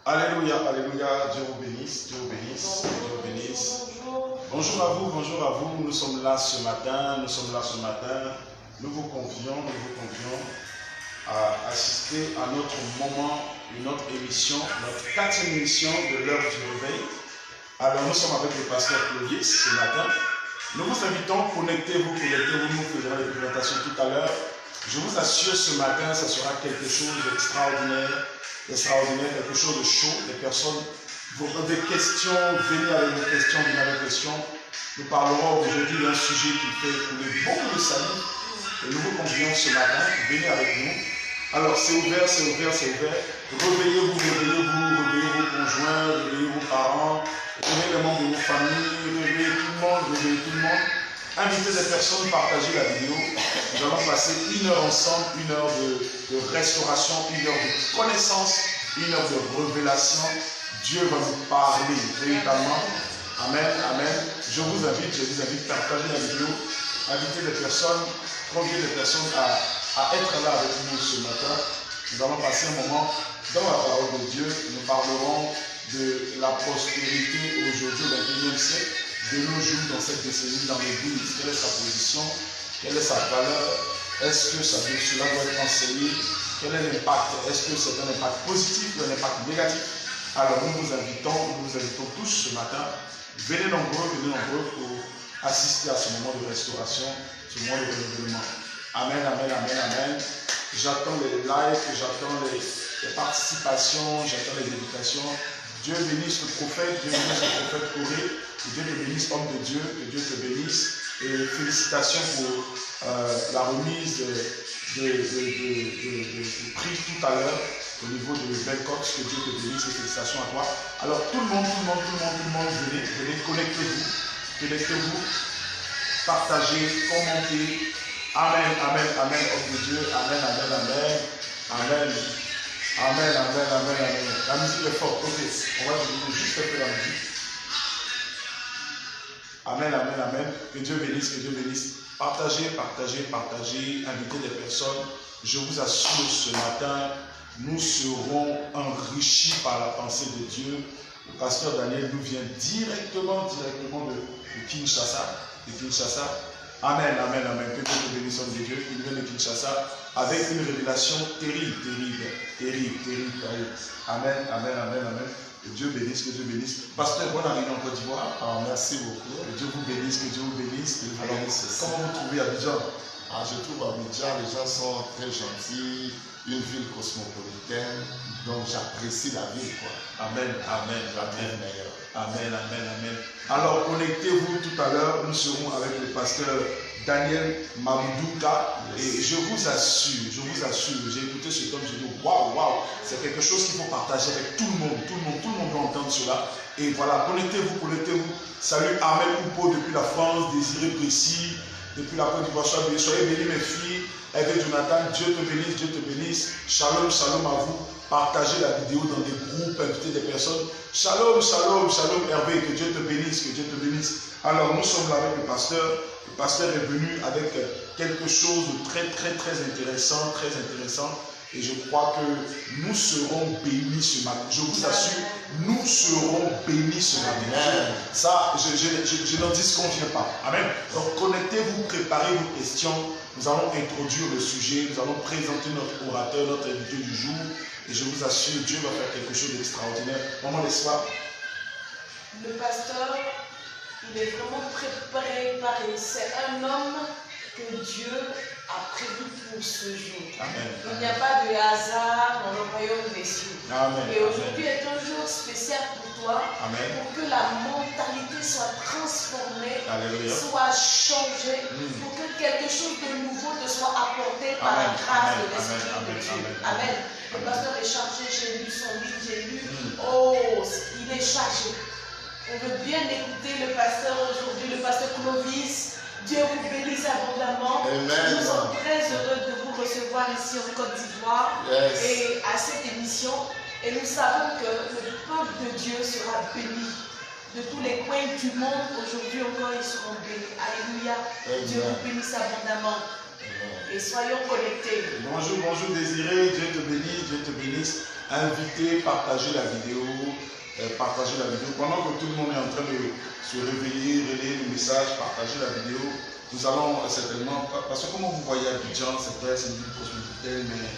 Alléluia, alléluia. Dieu vous bénisse, Dieu vous bénisse, Dieu vous bénisse. Bonjour à vous, bonjour à vous. Nous sommes là ce matin, Nous vous convions à assister à notre moment, une autre émission, notre 4e émission de l'heure du réveil. Alors nous sommes avec le pasteur Clovis ce matin. Nous vous invitons, connectez-vous, nous ferons les présentations tout à l'heure. Je vous assure, ce matin, ça sera quelque chose d'extraordinaire, quelque chose de chaud. Les personnes, vous avez des questions, venez avec vos questions, Nous parlerons aujourd'hui d'un sujet qui fait couler beaucoup de salut. Et nous vous convions ce matin, venez avec nous. Alors c'est ouvert. Réveillez-vous, réveillez vos conjoints, réveillez vos parents, réveillez les membres de vos familles, réveillez tout le monde. Invitez des personnes, partagez la vidéo. Nous allons passer 1 heure ensemble, 1 heure de restauration, 1 heure de connaissance, 1 heure de révélation. Dieu va nous parler véritablement. Amen, amen. Je vous invite, partagez la vidéo, invitez des personnes, conviez des personnes à être là avec nous ce matin. Nous allons passer un moment dans la parole de Dieu. Nous parlerons de la prospérité aujourd'hui au XXIe siècle, de nos jours dans cette décennie dans l'Église. Quelle est sa position? Quelle est sa valeur? Est-ce que cela doit être enseigné? Quel est l'impact? Est-ce que c'est un impact positif ou un impact négatif? Alors nous vous invitons tous ce matin. Venez nombreux pour assister à ce moment de restauration, ce moment de renouvellement. Amen, amen, amen, amen. J'attends les likes, j'attends les participations, j'attends les invitations. Dieu bénisse le prophète, Dieu bénisse le prophète Corée, que Dieu te bénisse, homme de Dieu, que Dieu te bénisse. Et félicitations pour la remise de prix tout à l'heure au niveau de Belcox, que Dieu te bénisse et félicitations à toi. Alors tout le monde, venez, connectez-vous, partagez, commentez. Amen, amen, amen, homme de Dieu, amen, amen, amen, amen. Amen, amen, amen, amen. La musique est forte. Ok, on va diminuer juste un peu la musique. Amen, amen, amen. Que Dieu bénisse. Partagez. Invitez des personnes. Je vous assure, ce matin, nous serons enrichis par la pensée de Dieu. Le pasteur Daniel nous vient directement de Kinshasa. Amen, amen, amen. Que Dieu te bénisse, homme de Dieu. Il vient de Kinshasa avec une révélation terrible. Amen, amen, amen, amen. Que Dieu bénisse. Pasteur, bonne arrivée en Côte d'Ivoire. Merci beaucoup. Que Dieu vous bénisse. Alors, comment vous trouvez Abidjan? Je trouve Abidjan, les gens sont très gentils, une ville cosmopolitaine, donc j'apprécie la ville, quoi. Amen. Alors, connectez-vous tout à l'heure. Nous serons avec le pasteur Daniel Mamoudouka. Et je vous assure, j'ai écouté cet homme, j'ai dit waouh, c'est quelque chose qu'il faut partager avec tout le monde. Tout le monde doit entendre cela. Et voilà, connectez-vous. Salut Ahmed Oupo depuis la France, Désiré Précis, depuis la Côte d'Ivoire. Soyez bénis mes filles. Eve Jonathan, Dieu te bénisse. Shalom à vous. Partagez la vidéo dans des groupes, invitez des personnes. Shalom, Hervé, que Dieu te bénisse. Alors, nous sommes là avec le pasteur. Le pasteur est venu avec quelque chose de très intéressant. Et je crois que nous serons bénis ce matin. Je vous assure, nous serons bénis ce matin. Ça, je n'en disconviens pas. Amen. Donc, connectez-vous, préparez vos questions. Nous allons introduire le sujet. Nous allons présenter notre orateur, notre invité du jour. Et je vous assure, Dieu va faire quelque chose d'extraordinaire. Maman, n'est-ce pas? Le pasteur, il est vraiment préparé. C'est un homme que Dieu a prévu pour ce jour. Amen. Il n'y a pas de hasard dans le royaume des cieux. Amen. Et aujourd'hui est un jour spécial pour toi. Amen. Pour que la mentalité soit transformée, Alléluia. soit changée, pour que quelque chose de nouveau te soit apporté par la grâce de l'Esprit de Dieu. Amen. Le pasteur est chargé, j'ai lu son livre, il est chargé. On veut bien écouter le pasteur aujourd'hui, le pasteur Clovis. Dieu vous bénisse abondamment. Amen. Nous sommes très heureux de vous recevoir ici en Côte d'Ivoire et à cette émission. Et nous savons que le peuple de Dieu sera béni. De tous les coins du monde, aujourd'hui encore, ils seront bénis. Alléluia. Dieu vous bénisse abondamment. Et soyons connectés. Bonjour Désiré, Dieu te bénisse. invitez, partagez la vidéo. Partagez la vidéo. Pendant que tout le monde est en train de se réveiller, relayer le message, partagez la vidéo. Nous allons certainement, parce que comme vous voyez Abidjan, c'est vrai, c'est une ville cosmopolitaine, mais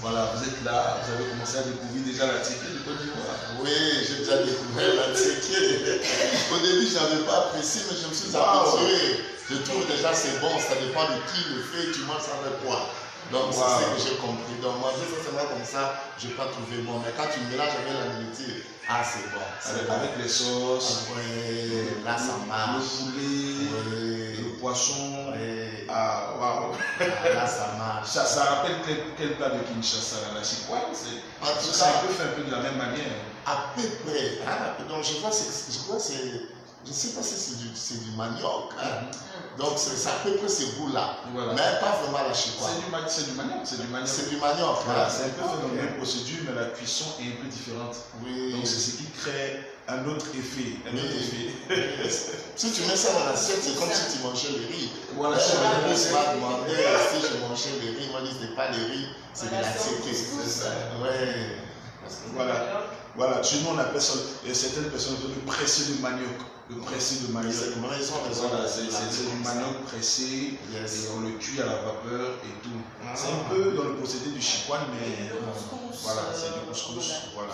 voilà, vous êtes là, vous avez commencé à découvrir déjà la Tchéquie de Côte d'Ivoire. Oui, j'ai déjà découvert la Tchéquie. Au début, je n'avais pas apprécié, mais je me suis habitué. Je trouve déjà c'est bon, ça dépend de qui le fait, tu manges ça avec quoi. Donc c'est ce que j'ai compris. Donc manger ça seulement comme ça, je n'ai pas trouvé bon. Mais quand tu mélanges avec la nourriture, ah c'est bon. Avec les sauces, là ça marche. Le poulet, le poisson. Ah waouh. Là ça marche. Ça rappelle quel plat de Kinshasa, la chikwai? Ça peut faire un peu de la même manière. À peu près. Donc je crois que c'est. Je ne sais pas si c'est du manioc. Donc c'est à peu près ce goût-là. Voilà. Mais pas vraiment la chikwai. C'est du manioc. C'est du manioc. Voilà, c'est un peu fait dans la même procédure, mais la cuisson est un peu différente. Oui. Donc c'est ce qui crée un autre effet. Si tu mets ça dans l'assiette, c'est comme si tu mangeais le riz. Voilà, je m'a demandé si je mangeais le riz. Moi, je dis ce n'est pas le riz, c'est de la séquée. C'est ça. Ouais. Voilà, chez nous on appelle ça, certaines personnes le pressé de manioc. Le pressé de manioc. Voilà, c'est du manioc pressé, et on le cuit à la vapeur et tout. C'est un peu dans le procédé du chikwai, mais voilà, c'est du couscous. Voilà.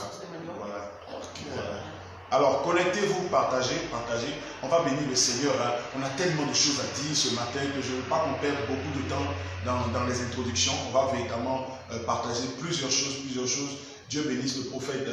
Alors, connectez-vous, partagez. On va bénir le Seigneur. Hein. On a tellement de choses à dire ce matin que je ne veux pas qu'on perde beaucoup de temps dans les introductions. On va véritablement partager plusieurs choses. Dieu bénisse le prophète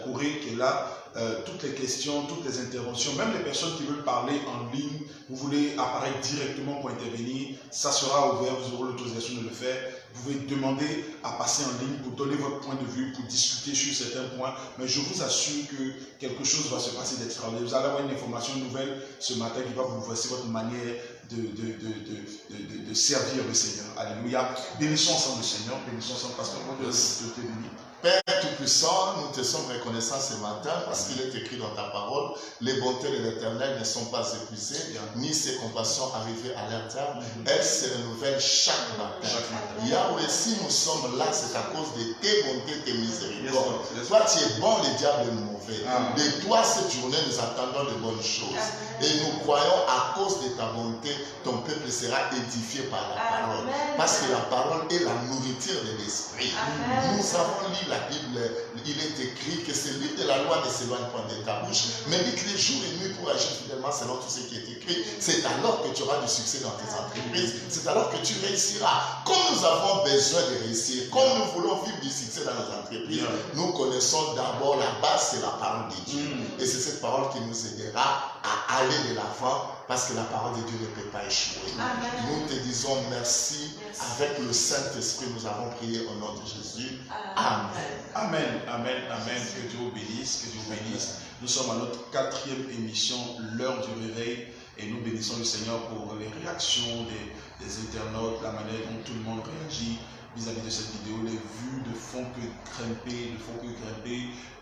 Corée qui est là. Toutes les questions, toutes les interventions, même les personnes qui veulent parler en ligne, vous voulez apparaître directement pour intervenir, ça sera ouvert, vous aurez l'autorisation de le faire. Vous pouvez demander à passer en ligne pour donner votre point de vue, pour discuter sur certains points, mais je vous assure que quelque chose va se passer d'extraordinaire. Vous allez avoir une information nouvelle ce matin qui va vous bouleverser votre manière de servir le Seigneur. Alléluia. Bénissons ensemble le Seigneur, bénissons ensemble parce que moi je te bénis. Père Tout-Puissant, nous te sommes reconnaissants ce matin parce qu'il est écrit dans ta parole, les bontés de l'Éternel ne sont pas épuisées, ni ses compassions arrivées à leur terme. Elles se renouvellent chaque matin. Yahweh, si nous sommes là, c'est à cause de tes bontés, tes miséricordes. Toi, tu es bon, le diable est mauvais. De toi, cette journée, nous attendons de bonnes choses. Et nous croyons, à cause de ta bonté, ton peuple sera édifié par la parole. Parce que la parole est la nourriture de l'esprit. Nous avons lu la Bible, il est écrit que celui de la loi ne s'éloigne pas de ta bouche, mais dit que les jours et nuits pour agir fidèlement selon tout ce qui est écrit. C'est alors que tu auras du succès dans tes entreprises, c'est alors que tu réussiras. Comme nous avons besoin de réussir, comme nous voulons vivre du succès dans nos entreprises, nous connaissons d'abord la base, c'est la parole de Dieu. Et c'est cette parole qui nous aidera à aller de l'avant, parce que la parole de Dieu ne peut pas échouer. Nous te disons merci. Avec le Saint-Esprit, nous avons prié au nom de Jésus. Amen. Que Dieu vous bénisse, Nous sommes à notre 4e émission, l'heure du réveil, et nous bénissons le Seigneur pour les réactions des internautes, la manière dont tout le monde réagit vis-à-vis de cette vidéo. Les vues ne font que grimper,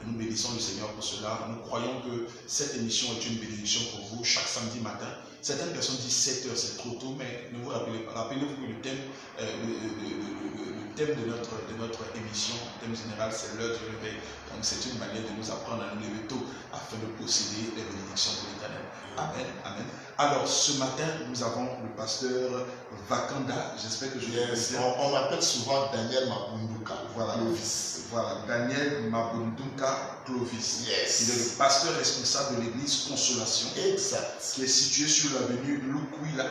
Nous bénissons le Seigneur pour cela. Nous croyons que cette émission est une bénédiction pour vous chaque samedi matin. Certaines personnes disent 7 heures, c'est trop tôt, mais ne vous rappelez pas. Rappelez-vous que le thème de notre émission, le thème général, c'est l'heure du réveil. Donc c'est une manière de nous apprendre à nous lever tôt afin de posséder les bénédictions de l'Éternel. Amen. Alors ce matin, nous avons le pasteur Vakanda. J'espère que je vais bien. On m'appelle souvent Daniel Mabunduka. Voilà, Daniel Mabunduka Clovis. Il est le pasteur responsable de l'église Consolation. Exact. Qui est situé sur l'avenue Lukwila,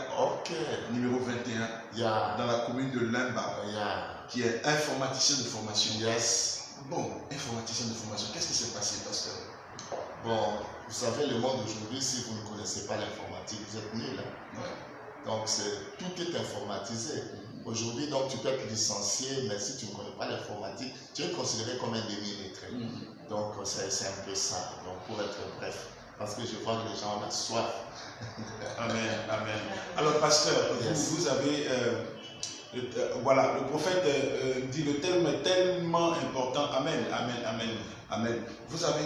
numéro 21, dans la commune de Limba, qui est informaticien de formation. Bon, informaticien de formation, qu'est-ce qui s'est passé, pasteur? Bon, vous savez, le monde d'aujourd'hui, si vous ne connaissez pas l'informatique, vous êtes nul. Donc, tout est informatisé. Aujourd'hui, donc, tu peux être licencié, mais si tu ne connais pas l'informatique, tu es considéré comme un demi-lettré. Donc, c'est un peu ça. Donc, pour être bref, parce que je vois que les gens ont la soif. Amen. Alors, pasteur, vous avez... voilà, le prophète dit le terme est tellement important. Amen. Vous êtes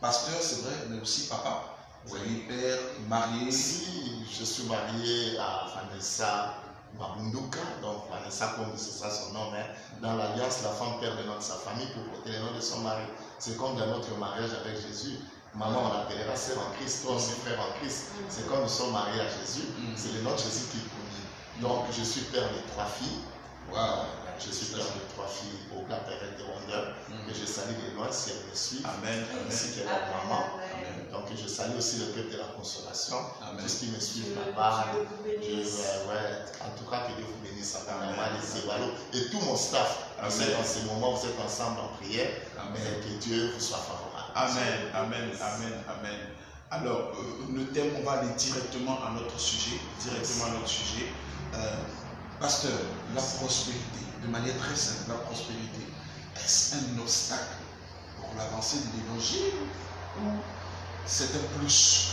pasteur, c'est vrai, mais aussi papa. Vous avez père, marié. Si, je suis marié à Vanessa Mabunduka, donc Vanessa Kombi, c'est ça son nom, hein. Dans l'alliance, la femme perd le nom de sa famille pour porter le nom de son mari. C'est comme dans notre mariage avec Jésus. Maman, on l'appellera sœur en Christ, toi aussi frère en Christ. C'est comme nous sommes mariés à Jésus, c'est le nom de Jésus qui conduit. Donc je suis père de 3 filles. Wow. Je suis père de 3 filles au gars Pérette de Wonder, que je salue de loin si elles me suivent. Amen. Ainsi que leur maman. Donc je salue aussi le peuple de la consolation. Tous ceux qui me suivent là-bas. En tout cas, que Dieu vous bénisse abondamment, les Évalos et tout mon staff. Vous êtes en ce moment, vous êtes ensemble en prière. Et que Dieu vous soit favorable. Amen. Amen. Amen. Amen. Alors, le thème, on va aller directement à notre sujet. Pasteur, la prospérité, de manière très simple, la prospérité, est-ce un obstacle pour l'avancée de l'évangile ou c'est un plus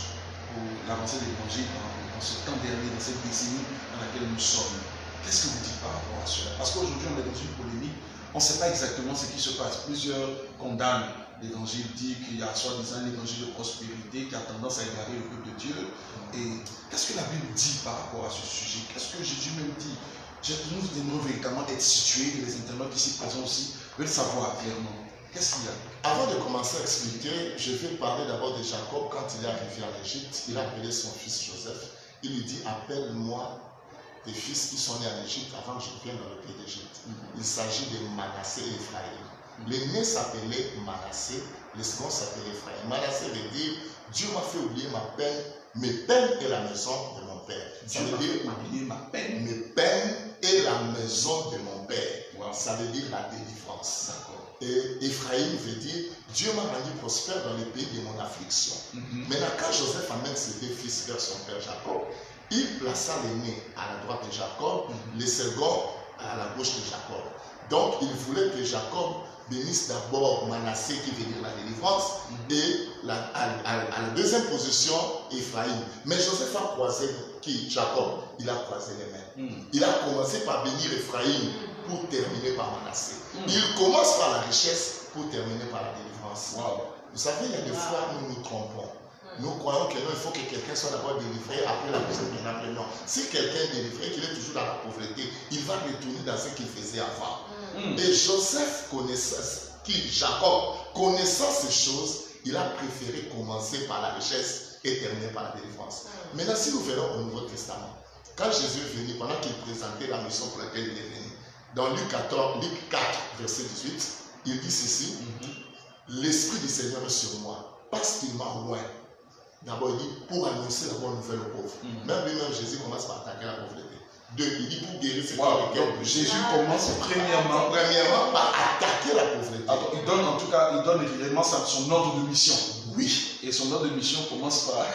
pour l'avancée de l'évangile dans ce temps dernier, dans cette décennie dans laquelle nous sommes? Qu'est-ce que vous dites par rapport à cela? Parce qu'aujourd'hui, on est dans une polémique, on ne sait pas exactement ce qui se passe. Plusieurs condamnent l'évangile, dit qu'il y a soi-disant l'évangile de prospérité qui a tendance à égarer le peuple de Dieu. Et qu'est-ce que la Bible dit par rapport à ce sujet? Qu'est-ce que Jésus même dit? Nous devons véritablement être situés, les internautes ici présents aussi veulent savoir clairement. Qu'est-ce qu'il y a? Avant de commencer à expliquer, je vais parler d'abord de Jacob. Quand il est arrivé en Égypte, il a appelé son fils Joseph. Il lui dit, appelle-moi tes fils qui sont nés en Égypte avant que je vienne dans le pays d'Égypte. Il s'agit de Manassé et Ephraïm. L'aîné s'appelait Manassé, le second s'appelait Ephraïm. Manassé veut dire, Dieu m'a fait oublier ma peine, mes peines et la maison de mon père. Ça veut dire oublier ma peine, mes peines et la maison de mon père. Wow. Ça veut dire la délivrance. D'accord. Et Ephraïm veut dire, Dieu m'a rendu prospère dans le pays de mon affliction. Maintenant, quand Joseph amène ses 2 fils vers son père Jacob, il plaça l'aîné à la droite de Jacob, le second à la gauche de Jacob. Donc, il voulait que Jacob bénisse d'abord Manassé, qui veut dire la délivrance, et à la deuxième position, Ephraïm. Mais Joseph a croisé Jacob, il a croisé les mains. Il a commencé par bénir Ephraïm pour terminer par Manassé. Il commence par la richesse pour terminer par la délivrance. Wow. Vous savez, il y a des fois où nous nous trompons. Nous croyons que non, il faut que quelqu'un soit d'abord délivré, après la personne qui n'a plus. Non. Si quelqu'un est délivré, qu'il est toujours dans la pauvreté, il va retourner dans ce qu'il faisait avant. Et Joseph, Jacob, connaissant ces choses, il a préféré commencer par la richesse et terminer par la délivrance. Maintenant, si nous venons au Nouveau Testament, quand Jésus est venu, pendant qu'il présentait la mission pour laquelle il est venu, dans Luc 4, verset 18, il dit ceci, l'Esprit du Seigneur est sur moi, parce qu'il m'a oint. D'abord, il dit pour annoncer la bonne nouvelle aux pauvres. Même lui-même, Jésus commence par attaquer la pauvreté. 2, il dit pour guérir ceux qui ont les cœurs. Jésus commence premièrement par attaquer la pauvreté. Alors, il donne en tout cas, il donne évidemment son ordre de mission. Oui. Et son ordre de mission commence par.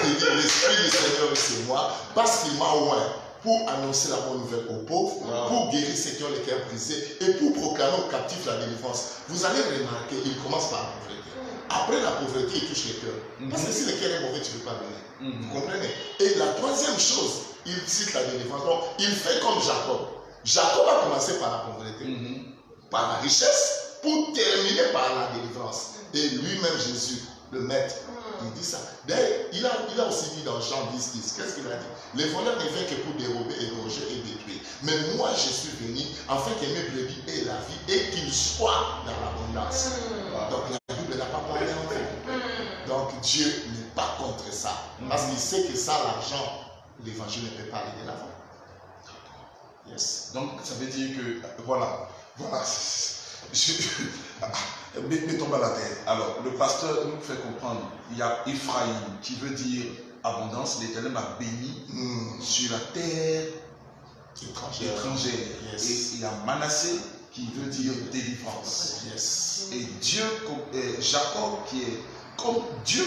Il dit l'Esprit du Seigneur est sur moi, parce qu'il m'a oint pour annoncer la bonne nouvelle aux pauvres, pour guérir ceux qui ont les cœurs brisés et pour proclamer aux captifs la délivrance. Vous allez remarquer, il commence par la pauvreté. Après la pauvreté, il touche les cœurs. Parce que si le cœur est mauvais, tu ne peux pas donner. Vous comprenez? Et la troisième chose, il cite la délivrance. Donc, il fait comme Jacob. Jacob a commencé par la pauvreté, par la richesse, pour terminer par la délivrance. Et lui-même, Jésus, le maître, il dit ça. D'ailleurs, il a aussi dit dans Jean 10, qu'est-ce qu'il a dit? Les voleurs ne viennent que pour dérober, égorger et détruire. Mais moi, je suis venu afin que mes brebis aient la vie et qu'ils soient dans l'abondance. Donc, la Bible n'a pas parlé en fait. Donc, Dieu n'est pas contre ça. Parce qu'il sait que ça, l'argent, l'évangile ne peut pas aller de l'avant. Yes. Donc, ça veut dire que, voilà. Mettons à la terre. Alors, le pasteur nous fait comprendre, il y a Ephraïm qui veut dire abondance, l'Éternel m'a béni sur la terre étrangère. Yes. Et il y a Manassé qui veut dire délivrance. Yes. Et Dieu, Jacob qui est comme Dieu,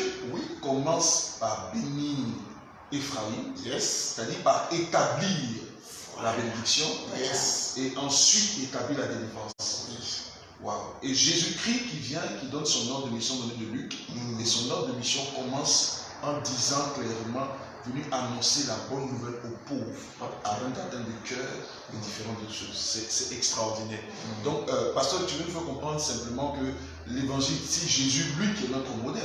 commence par bénir Ephraïm, c'est-à-dire par établir la bénédiction, et ensuite établir la délivrance. Wow. Et Jésus-Christ qui vient, qui donne son ordre de mission donné de Luc, et son ordre de mission commence en disant clairement venu annoncer la bonne nouvelle aux pauvres, afin d'atteindre le cœur et différentes autres choses. C'est extraordinaire. Donc, pasteur, tu veux nous faire comprendre simplement que l'évangile, si Jésus, lui qui est notre modèle,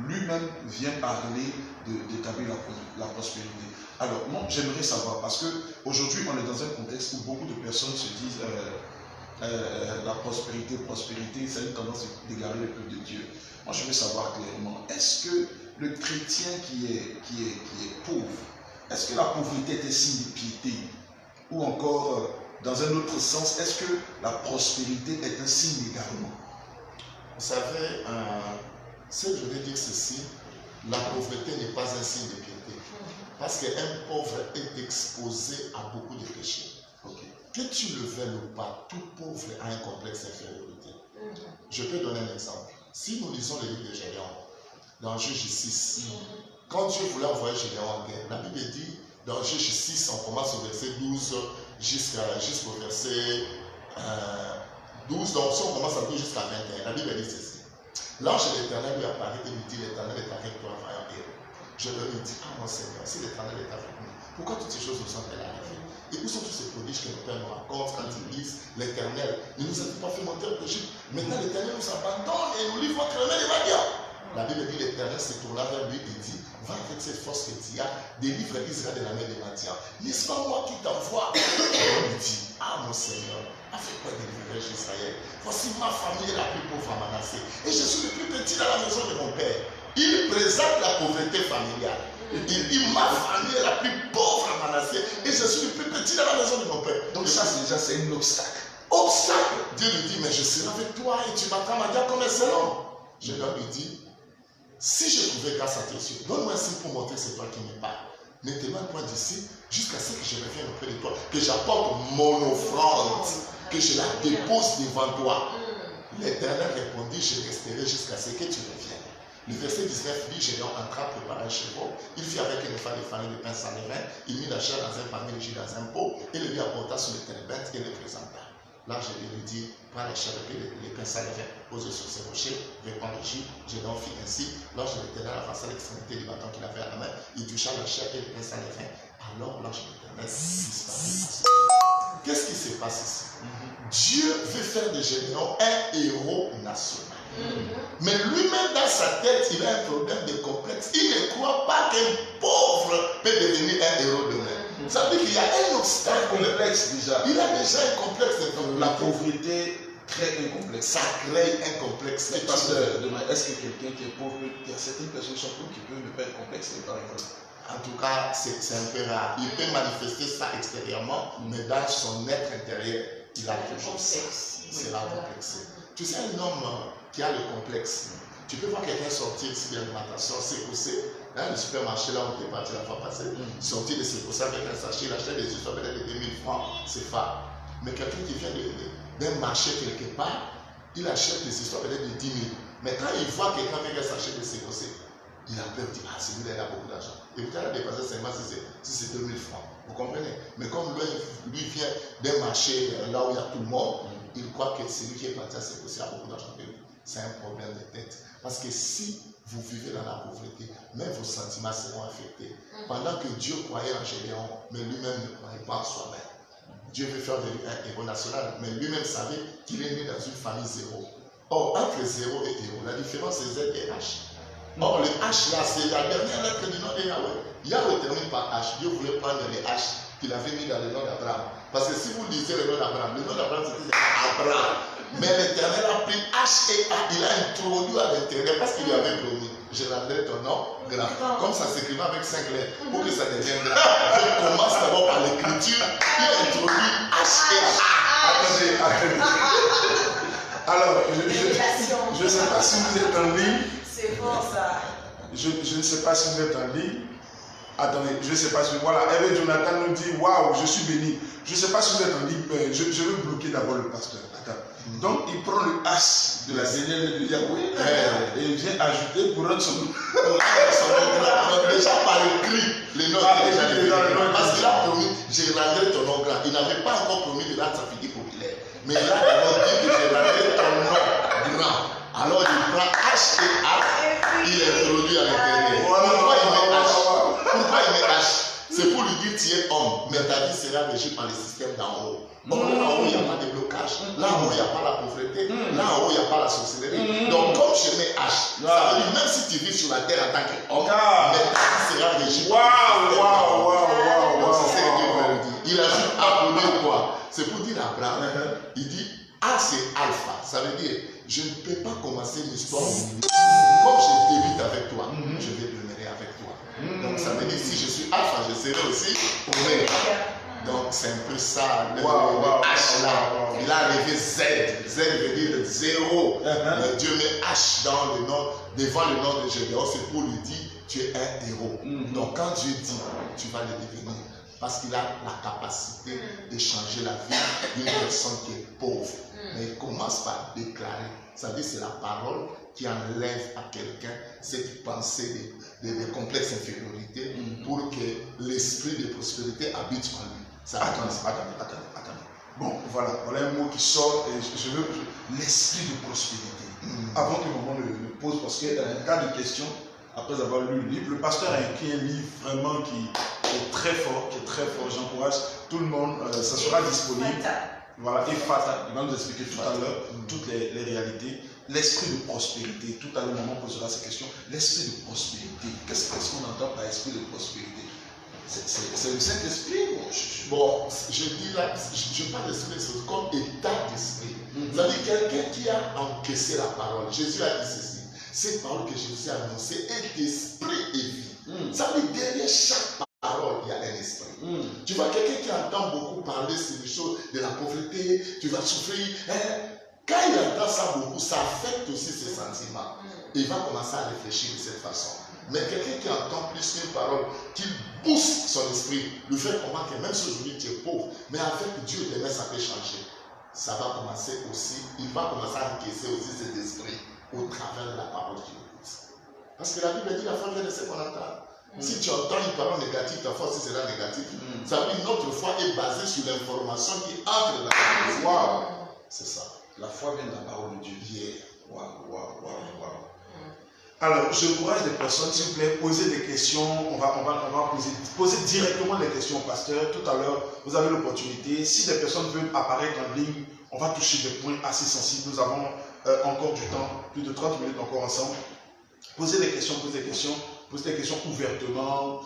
lui-même vient parler d'établir la prospérité. Alors, moi, j'aimerais savoir, parce qu'aujourd'hui, on est dans un contexte où beaucoup de personnes se disent la prospérité, c'est une tendance d'égarer le peuple de Dieu. Moi, je veux savoir clairement, est-ce que le chrétien qui est pauvre, est-ce que la pauvreté est un signe de piété? Ou encore, dans un autre sens, est-ce que la prospérité est un signe d'égarement? Vous savez, si je veux dire ceci, la pauvreté n'est pas un signe de piété. Parce qu'un pauvre est exposé à beaucoup de péchés. Que tu le veuilles ou pas, tout pauvre a un complexe d'infériorité. Je peux donner un exemple. Si nous lisons le livre de Gédéon, dans Juge 6, quand Dieu voulait envoyer Gédéon en guerre, la Bible dit, dans Juge 6, on commence au verset 12 jusqu'au verset 12, donc si on commence à 12 jusqu'à 21, la Bible dit ceci. L'ange de l'Éternel lui apparaît et lui dit, l'Éternel est avec toi, vaillant héros. Je lui dis, ah mon Seigneur, si l'Éternel est avec nous, pourquoi toutes ces choses nous sont-elles arrivées? Et où sont tous ces prodiges que nos pères nous racontent quand ils disent l'Éternel ne nous a pas fait monter en Égypte. Maintenant l'Éternel nous abandonne et nous livre entre les mains des Madians. La Bible dit l'Éternel se tourna vers lui et dit, va avec cette force que tu as, délivre Israël de la main des Madians. N'est-ce pas moi qui t'envoie? On lui dit, ah mon Seigneur, avec quoi délivrerai-je Israël? Voici ma famille est la plus pauvre à Manassé. Et je suis le plus petit dans la maison de mon père. Il présente la pauvreté familiale. Il dit, ma famille est la plus pauvre à Manassé et je suis le plus petit dans la maison de mon père. Donc ça, c'est un obstacle. Obstacle. Dieu lui dit, mais je serai avec toi et tu battras ma diable comme un seul homme. Je lui dis, si j'ai trouvé grâce à tes yeux, donne-moi un signe pour montrer que c'est toi qui me parles. Ne t'éloigne point d'ici jusqu'à ce que je revienne auprès de toi, que j'apporte mon offrande, que je la dépose devant toi. L'Éternel répondit, je resterai jusqu'à ce que tu reviennes. Le verset 19 dit, Gédéon entra préparer un chevaux. Il fit avec une femme de farine de pain sans levain. Il mit la chair dans un panier, le jus dans un pot, et le lui apporta sur le ténébètre et le présenta. Là, je lui dis, prends la chair et les pains sans levain, pose sur ces rochers, répand le jus. Gédéon fit ainsi. L'ange de l'Éternel avança l'extrémité du bâton qu'il avait à la main. Il toucha la chair et les pains sans levain. Alors l'ange de l'Éternel disparut. Qu'est-ce qui se passe ici? Dieu veut faire de Gédéon un héros national. Mais lui-même dans sa tête, il a un problème de complexe. Il ne croit pas qu'un pauvre peut devenir un héros demain. Ça veut dire qu'il y a un obstacle. Un complexe déjà. Il a déjà un complexe de la pauvreté crée un complexe. Ça crée un complexe. Parce que demain, est-ce que quelqu'un qui est pauvre, il y a certaines personnes qui sont pauvres qui peuvent ne pas être complexes, par exemple? En tout cas, c'est un peu rare. Il peut manifester ça extérieurement, mais dans son être intérieur, il a toujours ça. C'est la complexité. Tu sais, un homme qui a le complexe, tu peux voir quelqu'un sortir ici de l'alimentation, s'écousser, dans le supermarché là où tu es parti la fois passée, sortir de s'écousser avec un sachet, il achète des histoires de 2000 francs, c'est fort. Mais quelqu'un qui vient d'un marché quelque part, il achète des histoires de 10 000. Mais quand il voit quelqu'un avec un sachet de s'écousser, il a peur, il dit, ah, celui-là, il a beaucoup d'argent. Et peut-être il a dépassé seulement si c'est 2000 francs. Vous comprenez? Mais comme lui vient d'un marché là où il y a tout le monde, il croit que celui qui est parti à s'écousser a beaucoup d'argent. C'est un problème de tête. Parce que si vous vivez dans la pauvreté, même vos sentiments seront affectés. Pendant que Dieu croyait en Gédéon, mais lui-même ne croyait pas en soi-même. Dieu veut faire de lui un héros national, mais lui-même savait qu'il est né dans une famille zéro. Or, entre zéro et héros, la différence c'est Z et H. Or, le H là, c'est la dernière lettre du nom de Yahweh. Yahweh termine par H. Dieu voulait prendre les H qu'il avait mis dans le nom d'Abraham. Parce que si vous lisez le nom d'Abraham c'était Abraham. Mais l'Éternel a pris H et A, il a introduit à l'intérieur parce qu'il lui avait promis. Je rendrai ton nom grand. Comme ça s'écrivait avec 5 lettres, pour que ça devienne grand. Je commence d'abord par l'écriture, il introduit H et A. Attendez. Alors, je ne sais pas si vous êtes en ligne. C'est fort ça. Je ne sais pas si vous êtes en ligne. Attendez, je ne sais pas si... Voilà, Evan Jonathan nous dit, waouh, je suis béni. Je ne sais pas si vous êtes en ligne. Je vais bloquer d'abord le pasteur. Attends. Donc, il prend le H de la dernière lettre de Yahweh et il vient ajouter pour rendre son nom. Déjà par écrit, le nom parce qu'il a promis, je rendrai ton nom grand. Il n'avait pas encore promis de rendre sa fille populaire. Mais il a d'abord dit que je rendrai ton nom grand. Alors il prend H et A, il introduit à l'intérieur. Pourquoi il met H? sera régi par le système d'en haut. Donc là en haut, il n'y a pas de blocage. Là en haut, il n'y a pas la pauvreté. Là en haut, il n'y a pas la sorcellerie. Donc comme je mets H, ça veut dire même si tu vis sur la terre en tant qu'homme, mais tu seras régi par le système d'en haut. Donc c'est ce que Dieu veut dire. Il ajoute appelé quoi? C'est pour dire à Abraham, il dit A c'est alpha. Ça veut dire je ne peux pas commencer une histoire comme je débute avec toi, je vais demeurer avec toi. Donc ça veut dire si je suis alpha, je serai aussi oméga. Donc c'est un peu ça, le H là. Il a arrivé Z. Z veut dire zéro. Dieu met H dans le nom, devant le nom de Gédéon, c'est pour lui dire tu es un héros. Donc quand Dieu dit, tu vas le devenir. Parce qu'il a la capacité de changer la vie d'une personne qui est pauvre. Mais il commence par déclarer. Ça veut dire c'est la parole qui enlève à quelqu'un cette pensée de complexe infériorité pour que l'esprit de prospérité habite en lui. Ça Attendez. Bon, voilà un mot qui sort et je veux l'esprit de prospérité. Avant que maman le pose, parce qu'il y a un cas de question, après avoir lu le livre, le pasteur a écrit un livre vraiment qui est très fort, J'encourage tout le monde, ça sera disponible. Voilà, et Fata, il va nous expliquer tout à l'heure toutes les réalités. L'esprit de prospérité, tout à l'heure, maman posera ces questions. L'esprit de prospérité, qu'est-ce qu'on entend par esprit de prospérité? C'est le Saint-Esprit? Bon, je dis là, je parle d'esprit comme état d'esprit. C'est-à-dire quelqu'un qui a encaissé la parole. Jésus a dit ceci. Cette parole que Jésus a annoncée est d'esprit et vie. Ça veut dire derrière chaque parole, il y a un esprit. Tu vois quelqu'un qui entend beaucoup parler sur les choses de la pauvreté, tu vas souffrir. Quand il entend ça beaucoup, ça affecte aussi ses sentiments. Et il va commencer à réfléchir de cette façon. Mais quelqu'un qui entend plus une parole, qui booste son esprit, lui fait comprendre que même si aujourd'hui tu es pauvre, mais avec Dieu, demain ça peut changer. Ça va commencer aussi, il va commencer à encaisser aussi cet esprit au travers de la parole qu'il écoute. Parce que la Bible dit la foi vient de ce qu'on entend. Si tu entends une parole négative, ta foi aussi sera négative. Ça veut dire notre foi est basée sur l'information qui entre dans la parole. C'est ça. La foi vient de la parole de Dieu. Yeah. Alors, j'encourage des personnes, s'il vous plaît, posez des questions. On va poser directement les questions au pasteur. Tout à l'heure, vous avez l'opportunité. Si des personnes veulent apparaître en ligne, on va toucher des points assez sensibles. Nous avons encore du temps, plus de 30 minutes encore ensemble. Posez des questions ouvertement.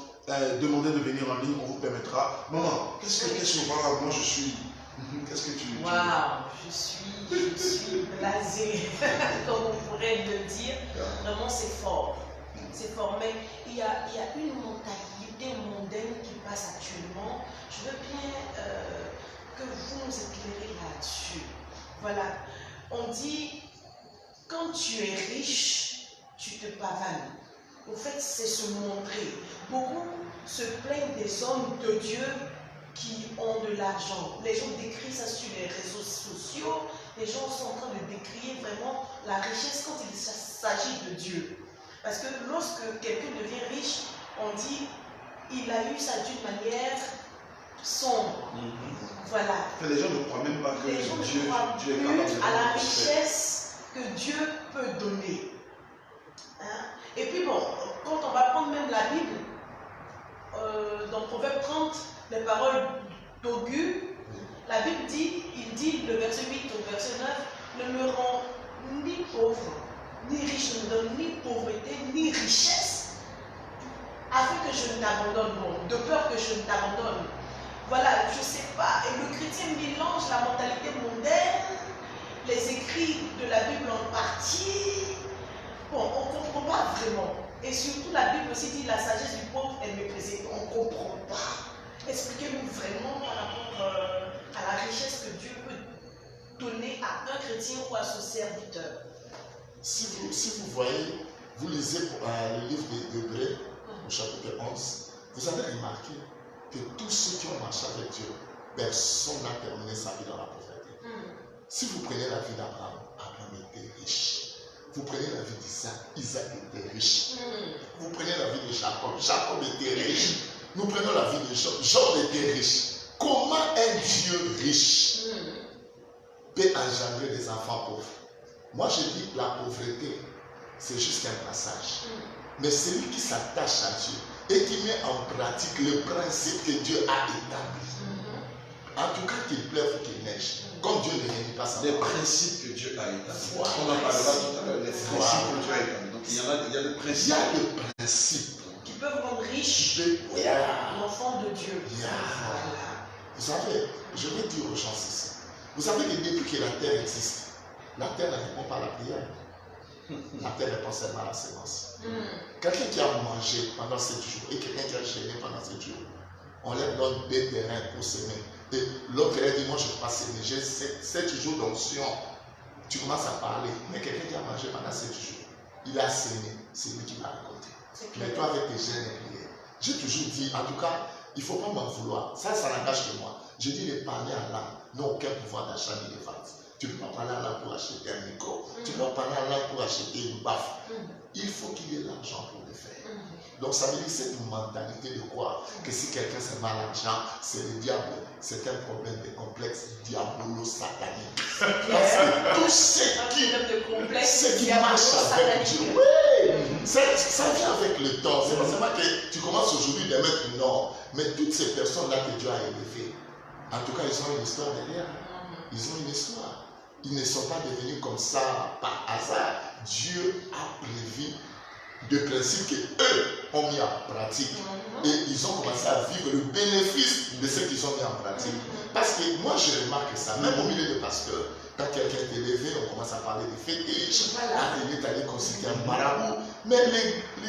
Demandez de venir en ligne, on vous permettra. Maman, qu'est-ce que moi je suis? Qu'est-ce que tu... Waouh, je suis blasée, comme on pourrait le dire. Vraiment, c'est fort. C'est fort, mais il y a une mentalité mondaine qui passe actuellement. Je veux bien que vous nous éclairez là-dessus. Voilà, on dit, quand tu es riche, tu te pavanes. En fait, c'est se montrer. Beaucoup se plaignent des hommes de Dieu qui ont de l'argent. Les gens décrivent ça sur les réseaux sociaux. Les gens sont en train de décrire vraiment la richesse quand il s'agit de Dieu. Parce que lorsque quelqu'un devient riche, on dit il a eu ça d'une manière sombre. Voilà. Les gens ne croient même pas que les gens Dieu ne croient est plus capable de à la faire. richesse que Dieu peut donner. Hein? Et puis bon, quand on va prendre même la Bible, dans Proverbe 30, les paroles d'Augur, la Bible dit, il dit, le verset 8 au verset 9, ne me rend ni pauvre, ni riche, ne me donne ni pauvreté, ni richesse, afin que je ne t'abandonne, de peur que je ne t'abandonne. Voilà, je ne sais pas, et le chrétien mélange la mentalité mondaine, les écrits de la Bible en partie. Bon, on ne comprend pas vraiment. Et surtout, la Bible aussi dit la sagesse du pauvre est méprisée. On ne comprend pas. Expliquez-nous vraiment par rapport à la richesse que Dieu peut donner à un chrétien ou à son serviteur. Si vous voyez, vous lisez le livre d'Hébreux, au chapitre 11, vous avez remarqué que tous ceux qui ont marché avec Dieu, personne n'a terminé sa vie dans la pauvreté. Si vous prenez la vie d'Abraham, Abraham était riche. Vous prenez la vie d'Isaac, Isaac était riche. Vous prenez la vie de Jacob, Jacob était riche. Nous prenons la vie de Job, Job était riche. Comment un Dieu riche peut engendrer des enfants pauvres? Moi je dis la pauvreté, c'est juste un passage. Mais celui qui s'attache à Dieu et qui met en pratique le principe que Dieu a établi, En tout cas, qu'il pleuve ou qu'il neige. Comme Dieu ne réunit pas sa Les parole. principes que Dieu a établis. Voilà. On en parlera tout à l'heure. Les principes que Dieu a établis. Donc il y a des Il y principes. a des principes. Qui peuvent rendre riche Yeah. l'enfant de Dieu. Yeah. Voilà. Vous savez, je vais dire aux gens ceci. Vous savez que depuis que la terre existe, la terre ne répond pas à la prière. La terre répond seulement à la sémence. Quelqu'un qui a mangé pendant 7 jours et quelqu'un qui a gêné pendant 7 jours, on leur donne des terrains pour semer. Et l'autre elle dit, moi je ne peux pas semer, j'ai 7 jours d'onction. Tu commences à parler, mais quelqu'un qui a mangé pendant 7 jours, il a semé, c'est lui qui va récolter. Mais toi avec tes gènes et prières, j'ai toujours dit, en tout cas, il ne faut pas m'en vouloir. Ça n'engage que moi. Je dis les parler en langue n'ont aucun pouvoir d'achat ni de vente. Tu ne peux pas parler en langue pour acheter un micro. Tu ne peux pas parler en langue pour acheter une baffe. Il faut qu'il y ait l'argent pour le faire. Donc ça veut dire cette mentalité de croire que si quelqu'un se met à l'argent, c'est le diable. C'est un problème de complexe diabolo-satanique. Parce que tout ce qui marche avec Dieu, oui, ça vient avec le temps. C'est pas seulement que tu commences aujourd'hui de mettre non, mais toutes ces personnes-là que Dieu a élevées, en tout cas, ils ont une histoire derrière. Ils ont une histoire. Ils ne sont pas devenus comme ça par hasard. Dieu a prévu des principes qu'eux ont mis en pratique. Et ils ont commencé à vivre le bénéfice de ce qu'ils ont mis en pratique. Parce que moi, je remarque ça, même au milieu de pasteurs, quand quelqu'un est élevé, on commence à parler de fétiches. Il est allé consulter un marabout. Mais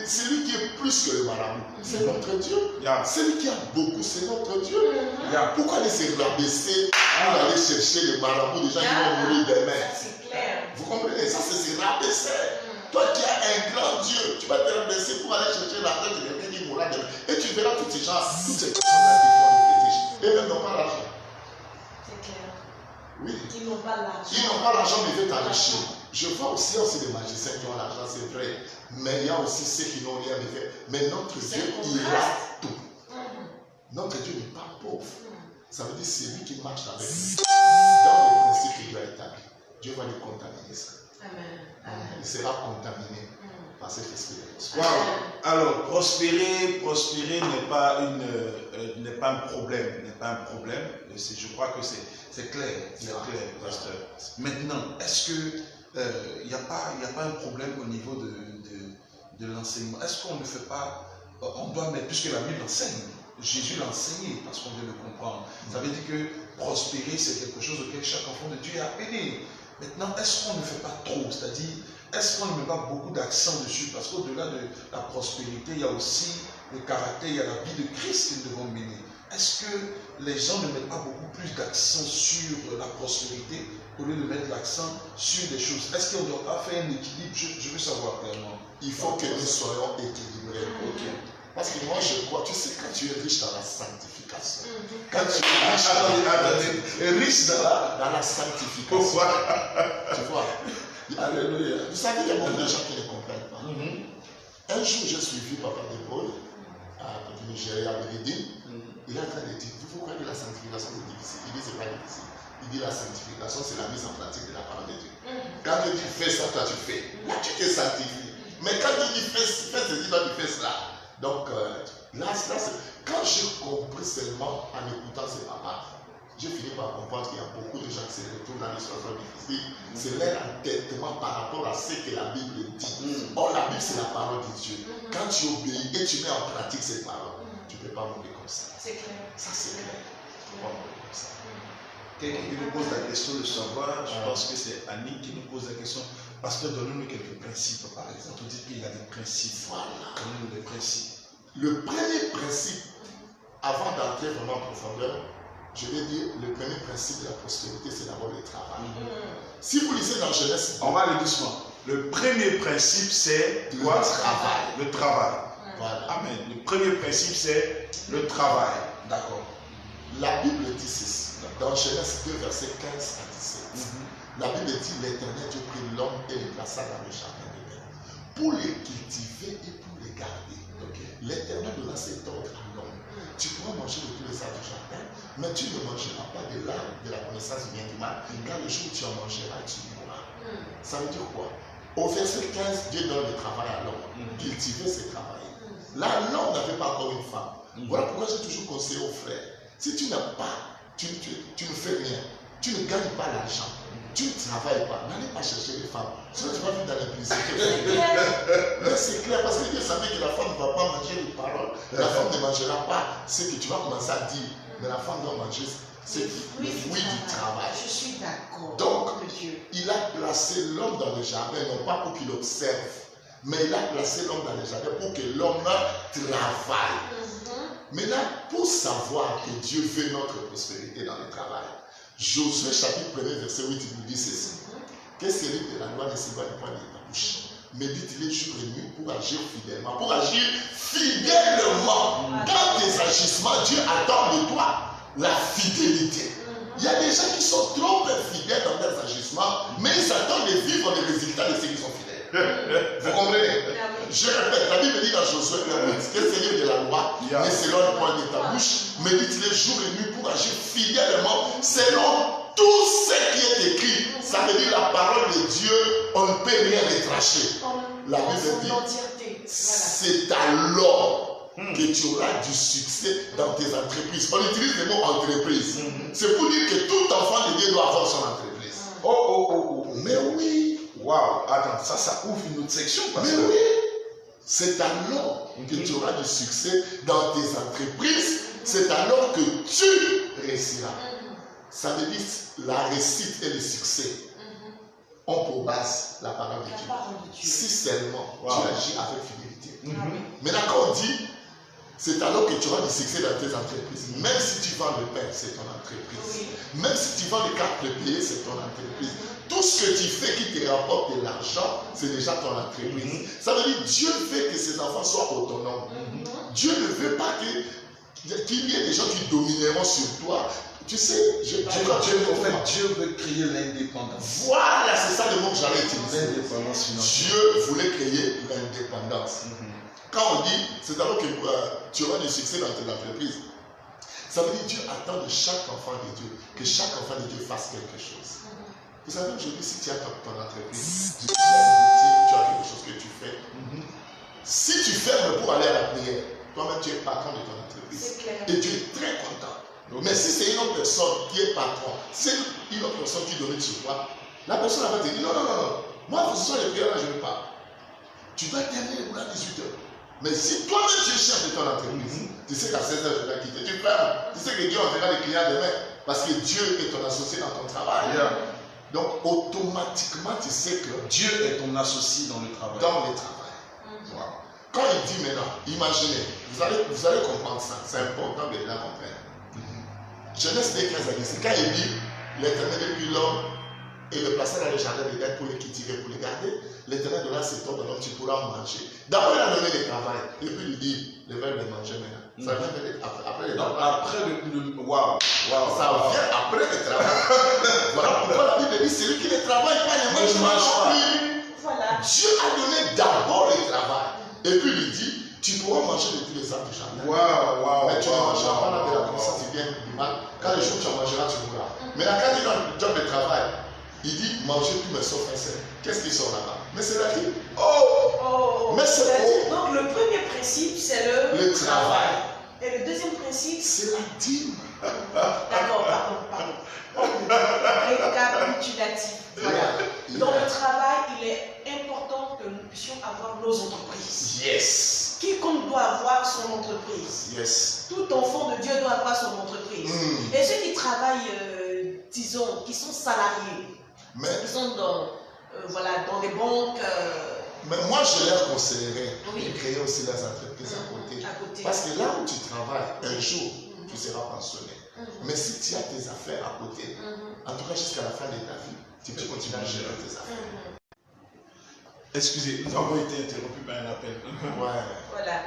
celui qui est plus que le marabout, c'est notre Dieu. Celui qui a beaucoup, c'est notre Dieu. Pourquoi aller se rabaisser pour aller chercher le marabout des gens qui vont mourir demain? Vous comprenez? Ça, c'est se rabaisser. Toi qui as un grand Dieu, tu vas te rabaisser pour aller chercher l'argent de quelqu'un qui mourra demain. Et tu verras tous ces gens, toutes ces personnes-là qui font des fétiches. Et même n'ont pas l'argent. C'est clair. Oui. Ils n'ont pas l'argent. Ils n'ont pas l'argent, mais ils veulent t'enrichir. Je vois aussi des magiciens qui ont l'argent, c'est vrai. Mais il y a aussi ceux qui n'ont rien fait. Mais notre Dieu, il a tout. Notre Dieu n'est pas pauvre. Ça veut dire c'est lui qui marche avec lui. Dans le principe qu'il a établi, Dieu va lui contaminer ça. Amen. Il sera contaminé par cet esprit de prospérité. Wow. Alors, prospérer n'est pas un problème. N'est pas un problème. Je crois que c'est clair. C'est clair, pasteur. Maintenant, est-ce que il n'y a pas un problème au niveau de l'enseignement? Est-ce qu'on ne fait pas, on doit mettre, puisque la Bible enseigne, Jésus l'a enseigné parce qu'on vient de comprendre. Ça veut dire que prospérer, c'est quelque chose auquel chaque enfant de Dieu est appelé. Maintenant, est-ce qu'on ne fait pas trop? C'est-à-dire, est-ce qu'on ne met pas beaucoup d'accent dessus? Parce qu'au-delà de la prospérité, il y a aussi le caractère, il y a la vie de Christ que nous devons mener. Est-ce que les gens ne mettent pas beaucoup plus d'accent sur la prospérité au lieu de mettre l'accent sur des choses? Est-ce qu'on ne doit pas faire un équilibre? Je veux savoir clairement. Il faut que nous soyons équilibrés. Parce que moi je crois, tu sais, quand tu es riche dans la sanctification, quand tu es riche dans la sanctification, Pourquoi? Tu vois? Alléluia. Vous savez, il y a beaucoup de gens qui ne comprennent pas. Un jour, j'ai suivi Papa de Paul à Nigeria, à Bénédine. Il est en train de dire, vous croyez que la sanctification c'est difficile? Il dit, c'est pas difficile. Il dit, la sanctification, c'est la mise en pratique de la parole de Dieu. Quand Dieu dit, fais ça, toi tu fais. Là, tu te sanctifies. Mais quand Dieu dit, fais ceci, toi tu fais cela. Donc, quand j'ai compris seulement en écoutant ce papa, j'ai fini par comprendre qu'il y a beaucoup de gens qui se retrouvent dans les situations difficiles. C'est leur entêtement par rapport à ce que la Bible dit. Or, la Bible, c'est la parole de Dieu. Quand tu obéis et tu mets en pratique cette parole, tu ne peux pas mourir comme ça. C'est clair. Ça, c'est clair. Tu ne peux pas mourir comme ça. Quelqu'un qui nous pose la question de savoir, je pense que c'est Annie qui nous pose la question. Pasteur, donne-nous quelques principes, par exemple. On dit qu'il y a des principes. Voilà. Donne-nous des principes. Le premier principe, avant d'entrer vraiment en profondeur, je vais dire, le premier principe de la prospérité, c'est d'abord le travail. Si vous lisez dans Genèse, on va aller doucement. Le premier principe, c'est quoi? Le travail. Le travail. Voilà. Amen. Le premier principe, c'est le travail. D'accord. La Bible dit ceci. Dans Genèse 2, versets 15 à 17. La Bible dit, l'Éternel Dieu prit l'homme et le plaça dans le jardin d'Éden pour les cultiver et pour les garder. L'Éternel donna cet ordre à l'homme. Tu pourras manger de tous les arbres du jardin, mais tu ne mangeras pas de l'arbre de la connaissance du bien et du mal, car le jour où tu en mangeras, tu mourras. Ça veut dire quoi? Au verset 15, Dieu donne le travail à l'homme. Cultiver, c'est travailler. Là, l'homme n'avait pas encore une femme. Voilà pourquoi j'ai toujours conseillé aux frères, si tu n'as pas tu ne fais rien, tu ne gagnes pas l'argent, tu ne travailles pas, n'allez pas chercher les femmes. Sinon, tu vas vivre dans l'implicité. Mais c'est clair, parce que Dieu savait que la femme ne va pas manger les paroles. La femme ne mangera pas ce que tu vas commencer à dire. Mais la femme doit manger le fruit du travail. Je suis d'accord. Donc, il a placé l'homme dans le jardin, non pas pour qu'il observe, mais il a placé l'homme dans le jardin pour que l'homme travaille. Maintenant, pour savoir que Dieu veut notre prospérité dans le travail, Josué chapitre 1 verset 8, il nous dit ceci. Que celui de la loi ne s'éloigne point de ta bouche. Médite-les jour et nuit pour agir fidèlement. Pour agir fidèlement. Dans tes agissements, Dieu attend de toi la fidélité. Il y a des gens qui sont trop infidèles dans leurs agissements, mais ils s'attendent de vivre les résultats de ceux qui sont fidèles. Vous comprenez? Je répète, la Bible dit dans Josué 1, que Seigneur de la loi ne s'éloigne point de ta bouche, médite-les jour et nuit pour agir fidèlement selon tout ce qui est écrit. Ça veut dire la parole de Dieu, on ne peut rien retrancher. La Bible dit, c'est alors que tu auras du succès dans tes entreprises. On utilise le mot entreprise. C'est pour dire que tout enfant de Dieu doit avoir son entreprise. Oh. Mais oui. Waouh, attends, ça ouvre une autre section. Mais oui. C'est alors que tu auras du succès dans tes entreprises. C'est alors que tu réussiras. Ça veut dire la réussite et le succès ont pour base la parole de Dieu. Si seulement tu agis avec fidélité. Maintenant, quand on dit, c'est alors que tu auras du succès dans tes entreprises. Même si tu vends le pain, c'est ton entreprise. Même si tu vends les cartes prépayées, c'est ton entreprise. Tout ce que tu fais qui te rapporte de l'argent, c'est déjà ton entreprise. Ça veut dire que Dieu veut que ses enfants soient autonomes. Dieu ne veut pas qu'il y ait des gens qui domineront sur toi. Tu sais, Dieu veut créer l'indépendance. Voilà, c'est ça le mot que j'allais utiliser. L'indépendance financière. Dieu voulait créer l'indépendance. Quand on dit, c'est alors que tu auras du succès dans tes entreprises, ça veut dire que Dieu attend de chaque enfant de Dieu, que chaque enfant de Dieu fasse quelque chose. Vous savez, aujourd'hui, si tu as ton entreprise, tu as une boutique, tu as quelque chose que tu fais, si tu fermes pour aller à la prière, toi-même tu es patron de ton entreprise. Et tu es très content. Mais si c'est une autre personne qui est patron, c'est une autre personne qui domine sur toi, la personne va te dire non, moi, ce sont les prières là, je ne veux pas. Tu dois terminer pour la 18h. Mais si toi-même tu es chef de ton entreprise, tu sais qu'à 16h je vais quitter, tu fermes. Tu sais que Dieu enverra les clients demain. Parce que Dieu est ton associé dans ton travail. Donc automatiquement tu sais que Dieu est ton associé dans le travail. Dans le travail. Quand il dit maintenant, imaginez, vous allez comprendre ça. C'est important de bien comprendre. Genèse 2, 15 à 17. Quand il dit, l'Éternel est pris l'homme et le placer dans le jardin d'Éden pour les cultiver, pour les garder, l'Éternel donna cet homme, donc tu pourras manger. D'abord, il a donné le travail, et puis il dit, le verbe de manger maintenant. Ça vient après le travail. Ça vient après le travail. Voilà pourquoi la Bible dit, celui qui ne travaille pas ne mange pas. Dieu a donné d'abord le travail. Et puis il dit, tu pourras manger de tous les arbres du jardin. Mais tu ne mangeras pas là de la connaissance du bien et du mal. Quand le jour où tu en mangeras, tu mourras. Mais là, quand il est dans le job de travail, il dit manger tout mais sauf un seul. Qu'est-ce qui sort là-bas? Mais c'est la vie. Mais c'est donc le premier principe, c'est le travail. Et le deuxième principe, c'est la dîme. D'accord, pardon. Récapitulatif. Voilà. Dans le travail, il est important que nous puissions avoir nos entreprises. Yes. Quiconque doit avoir son entreprise. Yes. Tout enfant de Dieu doit avoir son entreprise. Et ceux qui travaillent, disons, qui sont salariés, qui sont dans des banques. Mais moi, je leur conseillerais de créer aussi leurs entreprises à côté. Parce que là où tu travailles, un jour, tu seras pensionné. Mais si tu as tes affaires à côté, en tout cas jusqu'à la fin de ta vie, tu peux continuer à gérer tes affaires. Excusez, nous avons été interrompus par un appel. Voilà.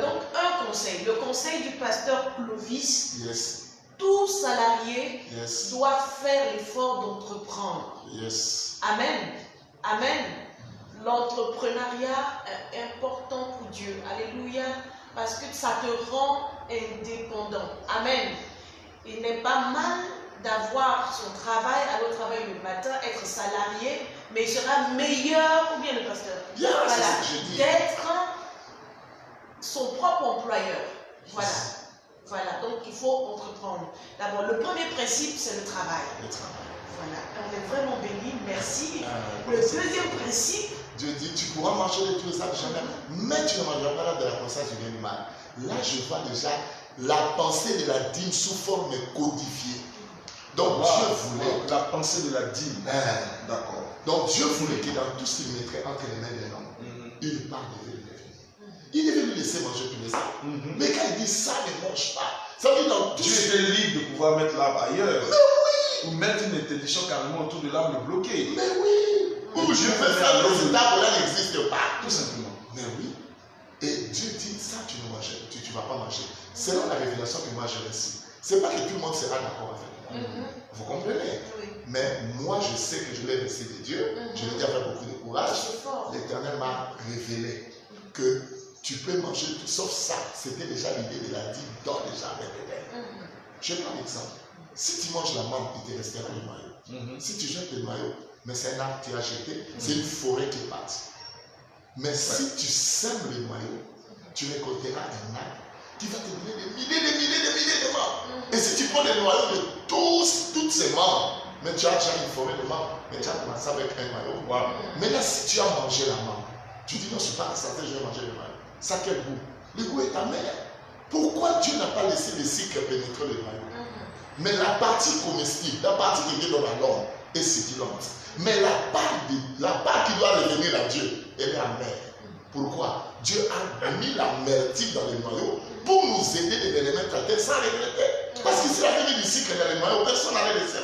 Donc, un conseil. Le conseil du pasteur Clovis. Yes. Tout salarié doit faire l'effort d'entreprendre. Yes. Amen. Amen. L'entrepreneuriat est important pour Dieu. Alléluia. Parce que ça te rend indépendant. Amen. Il n'est pas mal d'avoir son travail, aller au travail le matin, être salarié, mais il sera meilleur, ou bien le pasteur, d'être son propre employeur. Voilà. Voilà, donc il faut entreprendre. D'abord, le premier principe, c'est le travail. Le travail. Voilà, on est vraiment bénis, merci. Le deuxième principe, Dieu dit, tu pourras manger de tous les arbres jamais, mais tu ne mangeras pas de la connaissance du bien et du mal. Là, je vois déjà la pensée de la dîme sous forme codifiée. Donc, Dieu voulait... La pensée de la dîme. D'accord. Donc, Dieu voulait que dans tout ce qu'il mettrait entre les mains d'un homme, une part devait lui revenir. Il devait lui laisser manger tous les arbres. Mais quand il dit ça, ne mange pas. Ça veut dire dans tout Dieu ce était libre de pouvoir mettre l'arbre ailleurs. Mais oui! Ou mettre une interdiction carrément autour de l'arbre bloqué. Mais oui! Où je veux faire que cet arbre-là n'existe pas. Tout simplement. Mais oui. Et Dieu dit, ça tu ne manges, tu ne vas pas manger. Selon la révélation que moi je reçois. Ce n'est pas que tout le monde sera d'accord avec moi. Vous comprenez? oui. Mais moi je sais que je l'ai reçu de Dieu. Je l'ai dit avec beaucoup de courage. C'est fort. L'Éternel m'a révélé que tu peux manger tout sauf ça. C'était déjà l'idée de la dîme dans les jardins d'Éden. Je prends l'exemple. Si tu manges la mangue, il te restera le noyau. Si tu jettes le noyau, mais c'est un arbre que tu as jeté, c'est une forêt qui passe. Mais si tu sèmes le noyau, tu récolteras un arbre qui va te donner des milliers de membres. Et si tu prends le noyau de toutes ces membres, mais tu as déjà une forêt de membres, mais tu as commencé avec un noyau. Maintenant, si tu as mangé la mangue, tu dis non, je ne suis pas santé, je vais manger le noyau. Ça a quel goût? Le goût est amer. Pourquoi Dieu n'a pas laissé le sucre pénétrer le noyau? Mais la partie comestible, la partie qui vient dans la langue est succulente. Mais la part qui doit revenir à Dieu, elle est amère. Pourquoi? Dieu a mis l'amertume dans le noyau pour nous aider de les mettre à terre sans regretter. Parce que s'il avait mis du sucre dans le noyau, personne n'allait les mettre.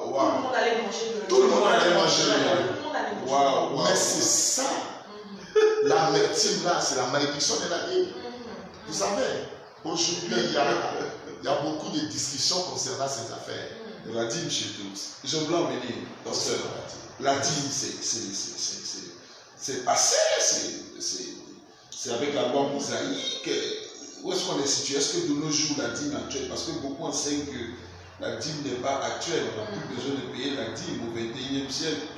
Tout le monde allait manger le Tout le monde allait manger le noyau. Tout le monde allait manger le noyau. Mais c'est ça. L'amertume là, c'est la malédiction de la vie. Vous savez, aujourd'hui, il y a beaucoup de discussions concernant ces affaires. La dîme chez tous. Je voulais en venir. Parce que la dîme, c'est passé. C'est avec la loi mosaïque. Où est-ce qu'on est situé? Est-ce que de nos jours, la dîme actuelle, parce que beaucoup enseignent que la dîme n'est pas actuelle, on n'a plus besoin de payer la dîme au 21e siècle.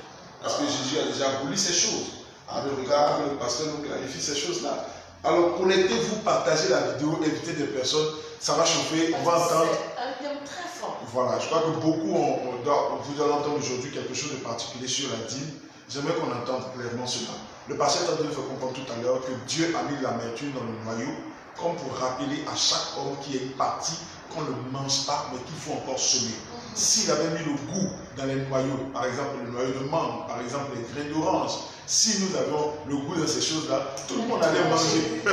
Parce que Jésus a déjà aboli ces choses. En tout cas, le pasteur nous clarifie ces choses-là. Alors, connectez-vous, partagez la vidéo, invitez des personnes, ça va chauffer, on va entendre. C'est un thème très fort. Voilà, je crois que beaucoup, vous allez entendre aujourd'hui quelque chose de particulier sur la dîme. J'aimerais qu'on entende clairement cela. Le pasteur nous fait comprendre tout à l'heure que Dieu a mis l'amertume dans le noyau, comme pour rappeler à chaque homme qui est une partie qu'on ne mange pas, mais qu'il faut encore semer. S'il avait mis le goût dans les noyaux, par exemple le noyau de mangue, par exemple les grains d'orange, si nous avions le goût de ces choses-là, tout le monde allait manger.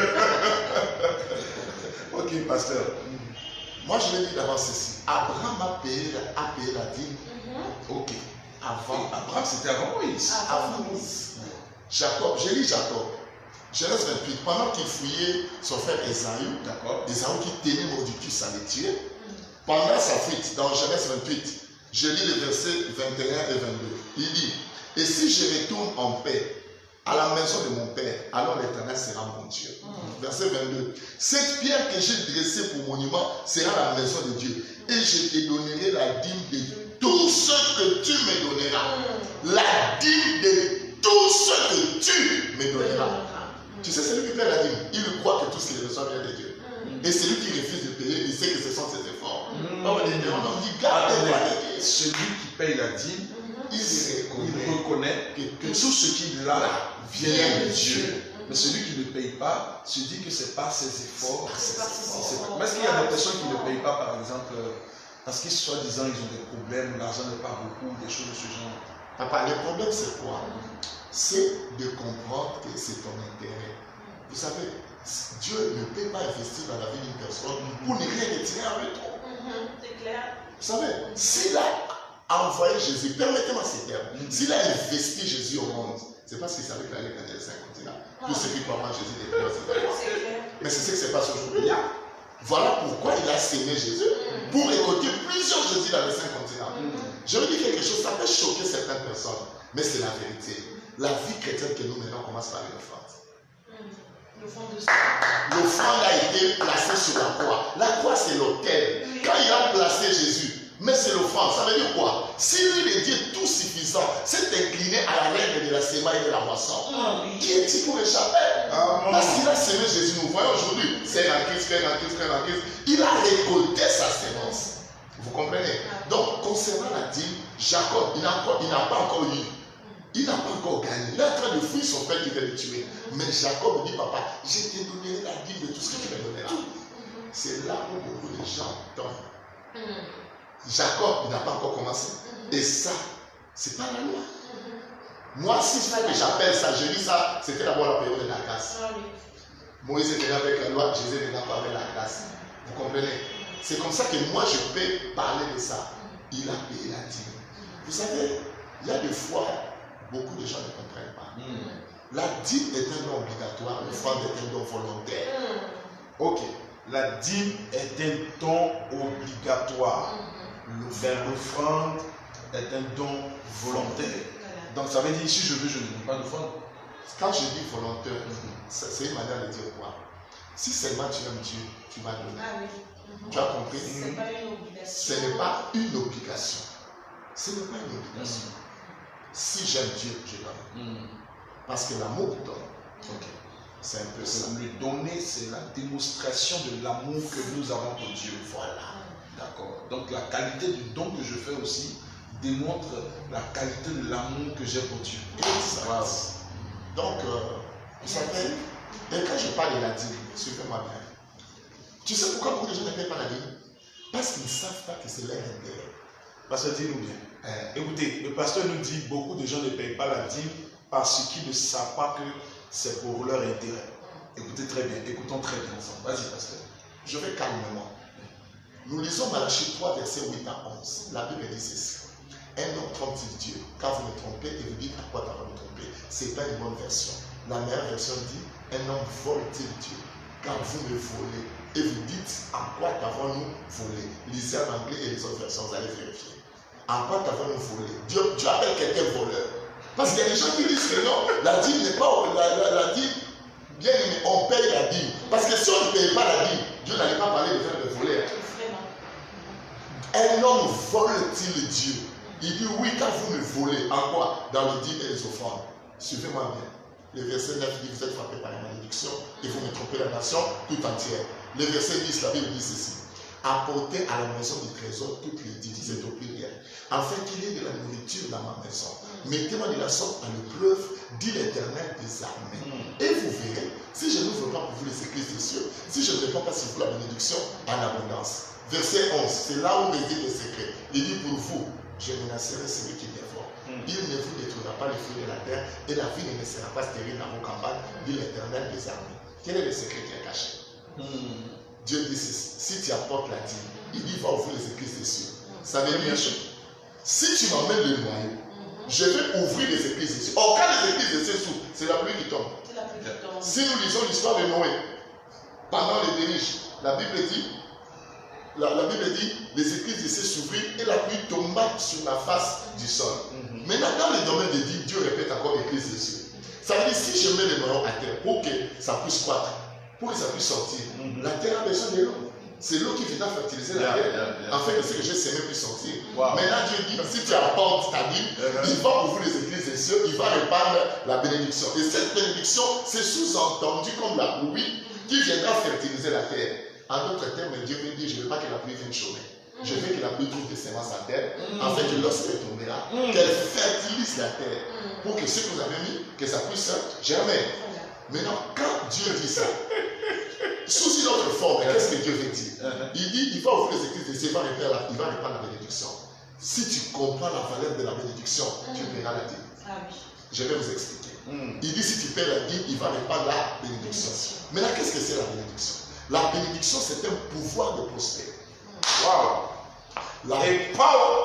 Ok, pasteur. Moi, je vais dire d'abord ceci. Abraham a payé la dîme. Ok. Avant. Abraham, c'était avant Moïse. Avant Moïse. Jacob, j'ai lu Jacob. Genèse 28. Pendant qu'il fouillait son frère Esaü, Esaü qui tenait Mordicus à le tuer, pendant sa fuite, dans Genèse 28, je lis les versets 21 et 22. Il dit, et si je retourne en paix à la maison de mon père, alors l'Éternel sera mon Dieu. Verset 22. Cette pierre que j'ai dressée pour monument sera la maison de Dieu. Et je te donnerai la dîme de tout ce que tu me donneras. La dîme de tout ce que tu me donneras. Tu sais, celui qui paie la dîme, il croit que tout ce qu'il reçoit vient de Dieu. Et celui qui refuse de payer, il sait que ce sont ses efforts. On dit, garde-toi de Dieu. Celui qui paye la dîme, il reconnaît que tout ce qu'il a vient de Dieu. Mais celui qui ne paye pas se dit que ce n'est pas ses efforts. Mais est-ce qu'il y a des personnes qui ne payent pas, par exemple, parce qu'ils soi-disant ils ont des problèmes, l'argent n'est pas beaucoup, des choses de ce genre? Papa, le problème c'est quoi? C'est de comprendre que c'est ton intérêt. Vous savez, Dieu ne peut pas investir dans la vie d'une personne pour ne rien retirer en retour. C'est clair. Vous savez, s'il a envoyé Jésus, permettez-moi ces termes, s'il a investi Jésus au monde, c'est parce qu'il savait qu'il allait gagner les 5 continents. Tous ceux qui croient en Jésus des frères, c'est vrai. Mais c'est ce qui se passe aujourd'hui. Voilà pourquoi il a sémé Jésus, pour récolter plusieurs Jésus dans les 5 continents. Je veux dire quelque chose, ça peut choquer certaines personnes, mais c'est la vérité. La vie chrétienne que nous menons commence par une offrande. L'offrande a été placée sur la croix. La croix, c'est l'autel. Quand il a placé Jésus, Mais c'est l'offrande. Ça veut dire quoi? Si lui, le Dieu tout suffisant, s'est incliné à la règle de la semaille et de la moisson, qui est-il pour échapper? Parce qu'il a semé Jésus. Nous voyons aujourd'hui, c'est en Christ, il a récolté sa sémence. Vous comprenez? Donc, concernant la dîme, Jacob, il n'a pas encore eu. Il n'a pas encore gagné. Il est en train de fuir son père qui veut le tuer. Mais Jacob dit, papa, je t'ai donné la dîme de tout ce que tu m'as donné là. C'est là où beaucoup de gens tombent. Jacob n'a pas encore commencé. Et ça, c'est pas la loi. Moi, si j'appelle ça, je dis ça, c'était d'abord la période de la grâce. Moïse est venu avec la loi, Jésus est venu avec la grâce. Vous comprenez? C'est comme ça que moi, je peux parler de ça. Il a payé la dîme. Vous savez, il y a des fois, beaucoup de gens ne comprennent pas. La dîme est un don obligatoire, l'offrande est un don volontaire. Ok. La dîme est un don obligatoire. L'offrande est un don volontaire. Donc ça veut dire, si je veux, je ne donne pas d'offrande. Quand je dis volontaire, c'est une manière de dire quoi? Si seulement tu aimes Dieu, tu vas donner. Tu as compris? Ce n'est pas une obligation. Ce n'est pas une obligation. Si j'aime Dieu, je donne. Parce que l'amour donne. C'est un peu ça. Le donner, c'est la démonstration de l'amour que nous avons pour Dieu. Voilà. D'accord. Donc la qualité du don que je fais aussi démontre la qualité de l'amour que j'ai pour Dieu. Exact. Wow. Donc, vous savez, et quand je parle de la dîme, suivez-moi bien. Tu sais pourquoi beaucoup de gens ne payent pas la dîme? Parce qu'ils ne savent pas que c'est leur intérêt. Pasteur, dis-nous bien. Écoutez, le pasteur nous dit beaucoup de gens ne payent pas la dîme parce qu'ils ne savent pas que c'est pour leur intérêt. Écoutez très bien, écoutons très bien ensemble. Vas-y, pasteur. Je vais calmement. Nous lisons Malachie 3, versets 8 à 11. La Bible dit ceci. Un homme trompe-t-il Dieu? Car vous me trompez et vous dites à quoi t'as me tromper. Ce n'est pas une bonne version. La meilleure version dit un homme vole-t-il Dieu? Car vous me volez et vous dites à quoi t'avons-nous volé? Lisez en anglais et les autres versions, vous allez vérifier. À quoi t'avons-nous volé? Dieu appelle quelqu'un voleur. Parce qu'il y a des gens qui disent que non, la dîme n'est pas la dîme. Bien aimé, on paye la dîme. Parce que si on ne paye pas la dîme, Dieu n'allait pas parler de faire de voler. Un homme vole-t-il Dieu? Il dit oui, car vous me volez. En quoi? Dans le dîme et les offrandes. Suivez-moi bien. Le verset 9 dit vous êtes frappés par la malédiction et vous me trompez la nation tout entière. Le verset 10, la Bible dit ceci. Apportez à la maison du trésor toutes les dîmes, c'est au pluriel, afin qu'il y ait de la nourriture dans ma maison. Mettez-moi de la sorte à l'épreuve, dit l'Éternel des armées. Et vous verrez, si je n'ouvre pas pour vous les églises des cieux, si je ne réponds pas sur vous la bénédiction en abondance. Verset 11, c'est là où réside le secret. Il dit pour vous, je menacerai celui qui dévore. Il ne vous détruira pas les fruits de la terre et la vie ne sera pas stérile dans vos campagnes, dit l'Éternel des armées. Quel est le secret qui est caché? Dieu dit si tu apportes la dîme, il dit va ouvrir les églises des cieux. Ça veut dire si tu m'emmènes le noyau, je vais ouvrir les églises des cieux. Or, quand les églises des cieux s'ouvrent, c'est la pluie qui tombe. Si nous lisons l'histoire de Noé, pendant les déluges, la Bible dit les églises des cieux s'ouvrirent et la pluie tomba sur la face du sol. Maintenant, dans le domaine de Dieu, Dieu répète encore l'église des cieux. Ça veut dire si je mets le noyau à terre pour que ça puisse croître, pour que ça puisse sortir, la terre a besoin de l'eau. C'est l'eau qui vient fertiliser la terre, afin que ce que j'ai semé puisse sortir. Maintenant, Dieu dit, si tu apportes ta vie, il va ouvrir les églises des cieux, il va répandre la bénédiction. Et cette bénédiction, c'est sous-entendu comme la pluie qui viendra fertiliser la terre. En d'autres termes, Dieu me dit, je ne veux pas que la pluie vienne chômer. Je veux que la pluie trouve des semences à terre, afin que lorsqu'elle tombera, qu'elle fertilise la terre, pour que ce que vous avez mis, que ça puisse germer. Maintenant, quand Dieu dit ça, sous une autre forme, qu'est-ce que Dieu veut dire? Il dit, il va ouvrir les églises des cieux, il va répandre la bénédiction. Si tu comprends la valeur de la bénédiction, tu paieras la dîme. Je vais vous expliquer. Il dit, si tu paies la dîme, il va répandre la bénédiction. Maintenant, qu'est-ce que c'est la bénédiction? La bénédiction, c'est un pouvoir de prospérer. Wow! A power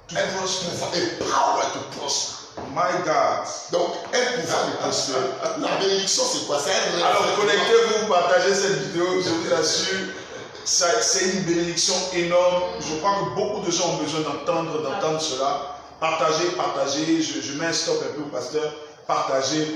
to prosper. My God. Donc, un pouvoir de prospérer. La bénédiction, c'est quoi? Alors, connectez-vous, partagez cette vidéo, je vous assure. C'est une bénédiction énorme. Je crois que beaucoup de gens ont besoin d'entendre cela. Partagez. Je mets un stop un peu au pasteur. Partagez.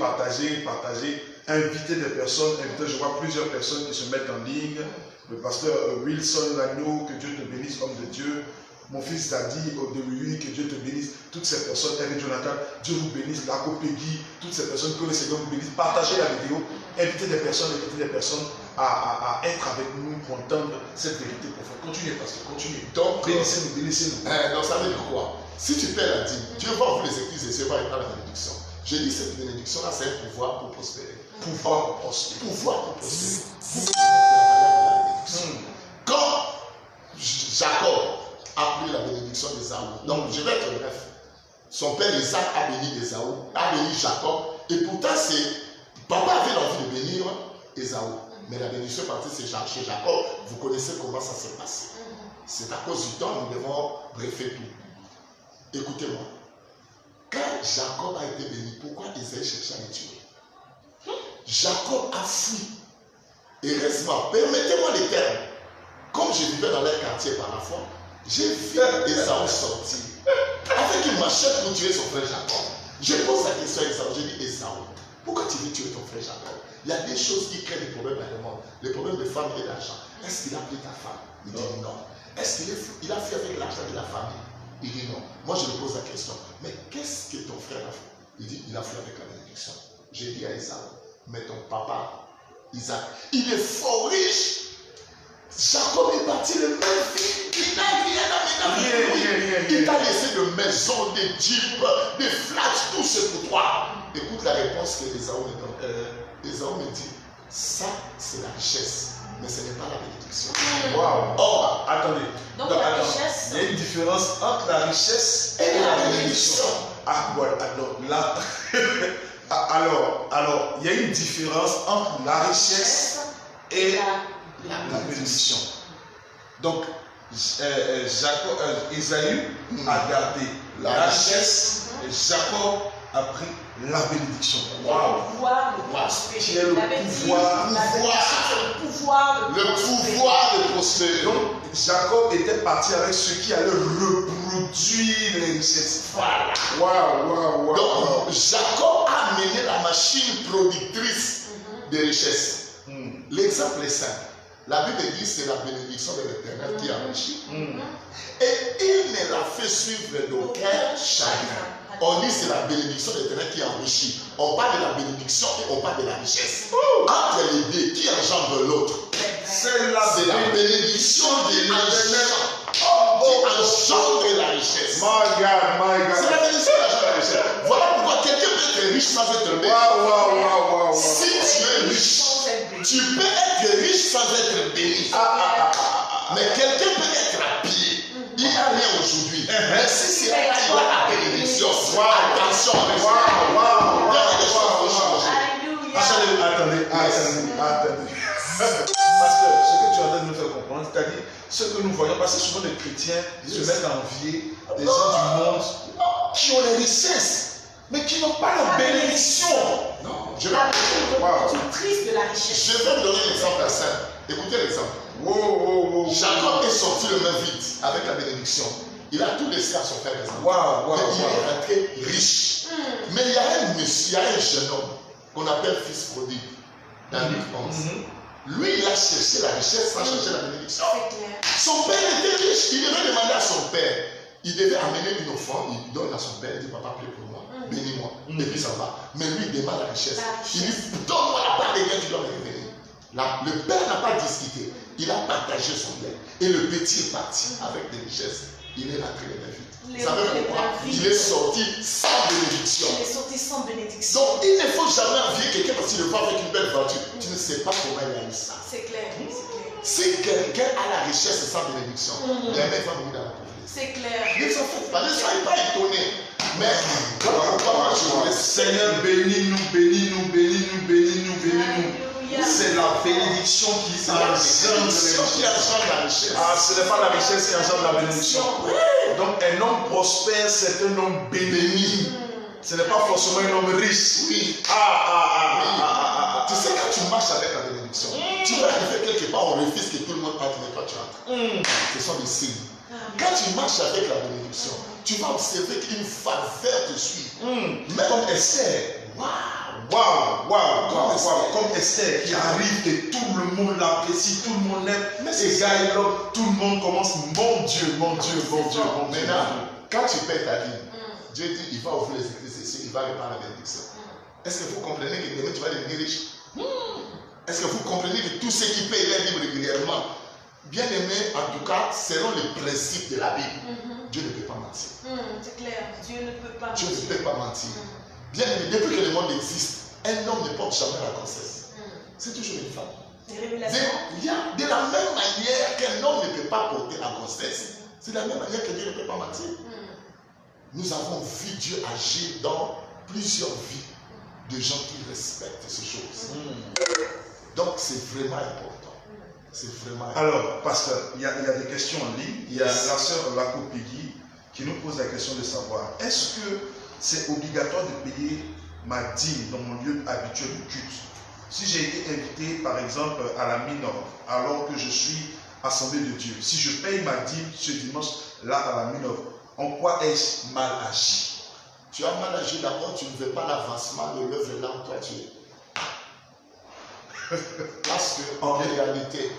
Invitez des personnes. Je vois plusieurs personnes qui se mettent en ligne. Le pasteur Wilson Lagneau, que Dieu te bénisse, homme de Dieu. mon fils Dadi, Odemui, que Dieu te bénisse. Toutes ces personnes, Eric Jonathan, Dieu vous bénisse. Laco Peggy, toutes ces personnes, que le Seigneur vous bénisse. Partagez la vidéo, invitez des personnes à être avec nous pour entendre cette vérité profonde. Continuez, pasteur, continuez. Donc, bénissez-nous, bénissez-nous. Donc, ça veut dire quoi? Si tu paies la dîme, Dieu va ouvrir les églises et Dieu va prendre la bénédiction. Je dis cette bénédiction-là, c'est un pouvoir pour prospérer. Pouvoir pour prospérer. Pouvoir pour prospérer. Vous connaissez la valeur de la bénédiction. Quand Jacob a pris la bénédiction d'Ésaü, donc je vais être bref. Son père Isaac a béni Ésaü, a béni Jacob, et pourtant papa avait envie de bénir Ésaü. Mais la bénédiction est partie chez Jacob. Vous connaissez comment ça s'est passé. C'est à cause du temps, nous devons briefer tout. Écoutez-moi. Quand Jacob a été béni, pourquoi Isaïe cherchait à le tuer? Jacob a fui. Heureusement, permettez-moi les termes. Comme je vivais dans leur quartier par la fois, j'ai vu Ésaü sortir avec une machette pour tuer son frère Jacob. Je pose la question à Ésaü, je dis Ésaü, pourquoi tu veux tuer ton frère Jacob? Il y a des choses qui créent des problèmes dans le monde. Les problèmes de femmes et d'argent. Est-ce qu'il a pris ta femme? Il dit non. Est-ce qu'il a fait avec l'argent de la famille? Il dit non. Moi je lui pose la question, mais qu'est-ce que ton frère a fait? Il dit, il a fait avec la bénédiction. J'ai dit à Ésaü, mais ton papa, Isaac, il est fort riche. Jacob est parti le même vie. Il n'a rien. Il t'a laissé de maisons, des jeeps, des flats, tout ce pour toi. Écoute la réponse que Ésaü me donne. Ésaü me dit, ça c'est la richesse, mais ce n'est pas la bénédiction. Waouh! Oh, attendez. Donc la richesse. Il y a une différence entre la richesse et la bénédiction. Ah, voilà, alors là. alors, il y a une différence entre la richesse et la bénédiction. Donc, Isaïe a gardé la richesse et Jacob a pris la bénédiction. Wow. Le pouvoir de prospérer. Le pouvoir de prospérer. Donc, Jacob était parti avec ce qui allait reproduire les richesses. Voilà. Wow. Donc, Jacob a mené la machine productrice de richesses. L'exemple est simple. La Bible dit que c'est la bénédiction de l'Éternel qui enrichit. Et il ne l'a fait suivre d'aucun chagrin. On dit que c'est la bénédiction de l'Éternel qui enrichit. On parle de la bénédiction et on parle de la richesse. Entre les deux, qui engendre l'autre? C'est la bénédiction de l'Éternel qui engendre la richesse. My God. C'est la bénédiction qui engendre la richesse. Voilà pourquoi quelqu'un peut être riche sans être béni. Wow. Si tu es riche, tu peux être riche sans être béni. Mais quelqu'un peut être à pied. Il n'y a rien aujourd'hui. Mais si c'est là, il y a la bénédiction. Attention. Attendez. Parce que ce que tu es en train de nous faire comprendre, c'est-à-dire ce que nous voyons, parce que souvent les chrétiens se mettent à envier des gens du monde qui ont les richesses, mais qui n'ont pas la bénédiction. Non, Je vais vous donner l'exemple à simple. Écoutez l'exemple. Jacob est sorti le main vide avec la bénédiction. Il a tout laissé à son frère Ésaü. Il est rentré riche. Mais il y a un monsieur, il y a un jeune homme qu'on appelle fils prodigue dans Luc 11. Lui, il a cherché la richesse sans chercher la bénédiction. Son père était riche. Il devait demander à son père. Il devait amener une offrande. Il donne à son père. Il dit, papa, prie pour moi. Bénis-moi. Et puis ça va. Mais lui, il demande la richesse. Il dit, donne-moi la part des biens, tu dois me révéler. Le père n'a pas discuté. Il a partagé son bien. Et le petit est parti avec des richesses. Il est rentré les mains vides. Ça veut dire quoi? Il est sorti sans bénédiction. Donc il ne faut jamais envier quelqu'un parce qu'il le voit avec une belle voiture. Tu ne sais pas comment il a eu ça. C'est clair. Si quelqu'un a la richesse sans bénédiction, il va mourir dans la pauvreté. C'est clair. Ne soyez pas étonnés. Mais comment je Seigneur, bénis-nous. C'est la bénédiction qui engendre la richesse. Ce n'est pas la richesse qui engendre la bénédiction. Donc un homme prospère, c'est un homme béni. Ce n'est pas forcément un homme riche. Oui. Tu sais, quand tu marches avec la bénédiction, tu vas arriver quelque part, on refuse que tout le monde parte, mais toi tu entres. Ce sont des signes. Quand tu marches avec la bénédiction, tu vas observer qu'une faveur te suit. Même comme Esther. Waouh! Waouh. Comme Esther qui arrive et tout le monde l'apprécie, tout le monde l'aime. Et Gaël, tout le monde commence, mon Dieu. Maintenant, quand tu paies ta dîme, Dieu dit, il va ouvrir les églises, il va répandre la bénédiction. Est-ce que vous comprenez que demain tu vas devenir riche? Est-ce que vous comprenez que tous ceux qui payent leur dîme régulièrement, bien aimé, en tout cas, selon les principes de la Bible, Dieu ne peut pas mentir. C'est clair, Dieu ne peut pas Dieu ne peut pas mentir. Bien aimé, depuis que le monde existe, un homme ne porte jamais la grossesse. C'est toujours une femme. De la même manière qu'un homme ne peut pas porter la grossesse, c'est de la même manière que Dieu ne peut pas mentir. Nous avons vu Dieu agir dans plusieurs vies de gens qui respectent ces choses. Donc c'est vraiment important. C'est vraiment important. Alors, pasteur, il y a des questions en ligne. Il y a la sœur Lako Peggy qui nous pose la question de savoir, est-ce que c'est obligatoire de payer ma dîme dans mon lieu habituel de culte? Si j'ai été invité, par exemple, à la Minor, alors que je suis assemblée de Dieu, si je paye ma dîme ce dimanche-là à la Minor, en quoi ai-je mal agi? Tu as mal agi d'abord, tu ne veux pas l'avancement de l'œuvre là où toi tu es. Parce qu'en réalité,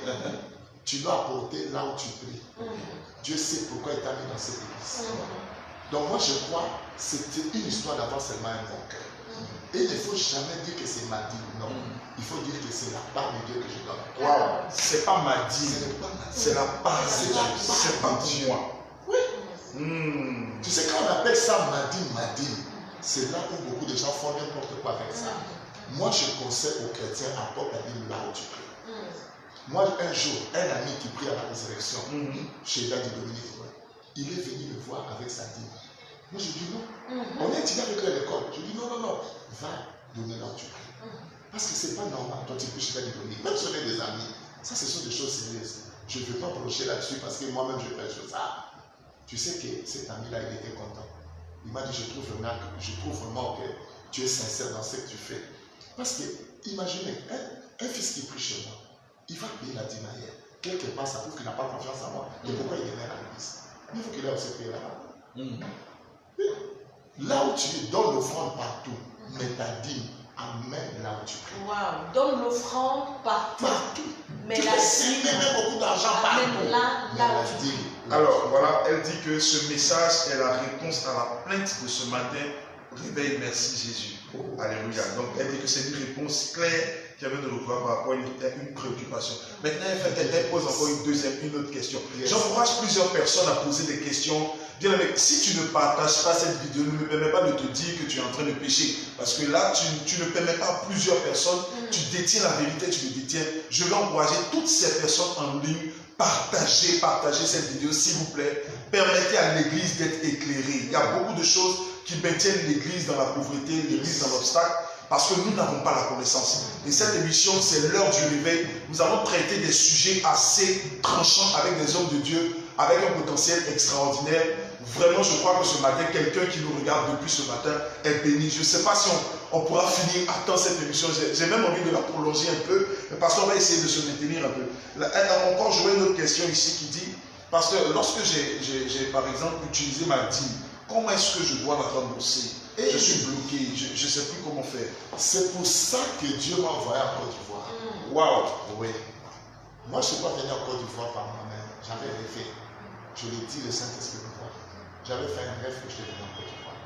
tu dois apporter là où tu pries. Dieu sait pourquoi il t'a mis dans cette église. Donc moi je crois que c'était une histoire d'avoir seulement un bon cœur. Et il ne faut jamais dire que c'est ma dîme, non. Il faut dire que c'est la part de Dieu que je donne. Waouh, c'est pas ma dîme, c'est la part de Dieu, c'est pas moi. Oui. Tu sais, quand on appelle ça ma dîme, c'est là où beaucoup de gens font n'importe quoi avec ça. Moi, je conseille aux chrétiens, apporte la dîme là où tu pries. Moi, un jour, un ami qui prie à la résurrection, chez Daddy Dominique, il est venu me voir avec sa dîme. Moi, je dis non. On est étudiant avec lui à l'école. Je dis non. Va donner là où tu pries. Parce que c'est pas normal. Toi, tu pries chez Daddy Dominique. Même si on est des amis, ça, ce sont des choses sérieuses. Je ne veux pas brocher là-dessus parce que moi-même, je fais ça. Tu sais que cet ami-là, il était content. Il m'a dit, je trouve vraiment que tu es sincère dans ce que tu fais. Parce que, imaginez, un fils qui prie chez moi, il va payer la dîme ailleurs. Quelque part, ça prouve qu'il n'a pas confiance en moi. Et pourquoi il demeure à l'église? Il faut qu'il ait aussi payé là-bas. Là où tu es, donne l'offrande partout. Mais ta dîme, amène là où tu pries. Waouh, donne l'offrande partout. Mais tu la peux s'aimer même beaucoup d'argent partout. Là où tu pries. Alors voilà, elle dit que ce message est la réponse à la plainte de ce matin. Réveille, merci Jésus. Alléluia. Donc elle dit que c'est une réponse claire qui avait de le voir par rapport à une préoccupation. Maintenant, elle pose encore une autre question. J'encourage plusieurs personnes à poser des questions. Bien, mais si tu ne partages pas cette vidéo, ne me permets pas de te dire que tu es en train de pécher. Parce que là, tu ne permets pas à plusieurs personnes, tu détiens la vérité, tu le détiens. Je vais encourager toutes ces personnes en ligne. Partagez cette vidéo, s'il vous plaît. Permettez à l'église d'être éclairée. Il y a beaucoup de choses qui maintiennent l'église dans la pauvreté, l'église dans l'obstacle, parce que nous n'avons pas la connaissance. Et cette émission, c'est l'heure du réveil. Nous allons traiter des sujets assez tranchants avec des hommes de Dieu, avec un potentiel extraordinaire. Vraiment, je crois que ce matin, quelqu'un qui nous regarde depuis ce matin est béni. Je ne sais pas si on pourra finir à temps cette émission. J'ai même envie de la prolonger un peu, parce qu'on va essayer de se maintenir un peu. Encore, j'aurais une autre question ici qui dit, parce que lorsque j'ai par exemple utilisé ma dîme, comment est-ce que je dois la rembourser? Je suis bloqué, je ne sais plus comment faire. C'est pour ça que Dieu m'a envoyé en Côte d'Ivoire. Waouh! Oui. Moi, je ne suis pas venu en Côte d'Ivoire par moi-même. J'avais rêvé. Je l'ai dit, le Saint-Esprit me voit. J'avais fait un rêve que je devais en Côte d'Ivoire.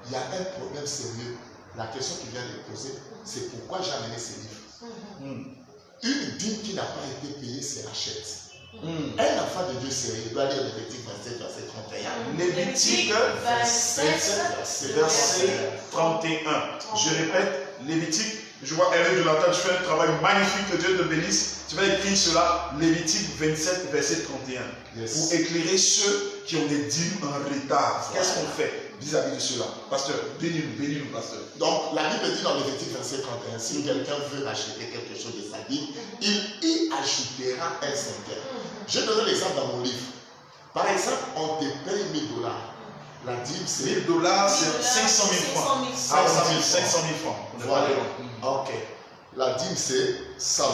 Il y a un problème sérieux. La question qu'il vient de poser, c'est pourquoi j'ai amené ces livres. Une dîme qui n'a pas été payée se rachète. Un enfant de Dieu sérieux doit lire Lévitique 27, verset 31. Lévitique 27, verset 31. Je répète, Lévitique, je vois Eric de l'Antan, tu fais un travail magnifique, que Dieu te bénisse. Tu vas écrire cela, Lévitique 27, verset 31. Pour éclairer ceux qui ont des dîmes en retard. Qu'est-ce qu'on fait vis-à-vis de cela? Pasteur, bénis-nous, pasteur. Donc, la Bible dit dans Lévitique 27, 31, si quelqu'un veut acheter quelque chose de sa dîme, il y ajoutera un cinquième. Je donne l'exemple dans mon livre. Par exemple, on te paye $1000. La dîme, c'est... $1000, c'est 500 000 francs. 500 000 francs. Voilà. Ok. La dîme, c'est $100.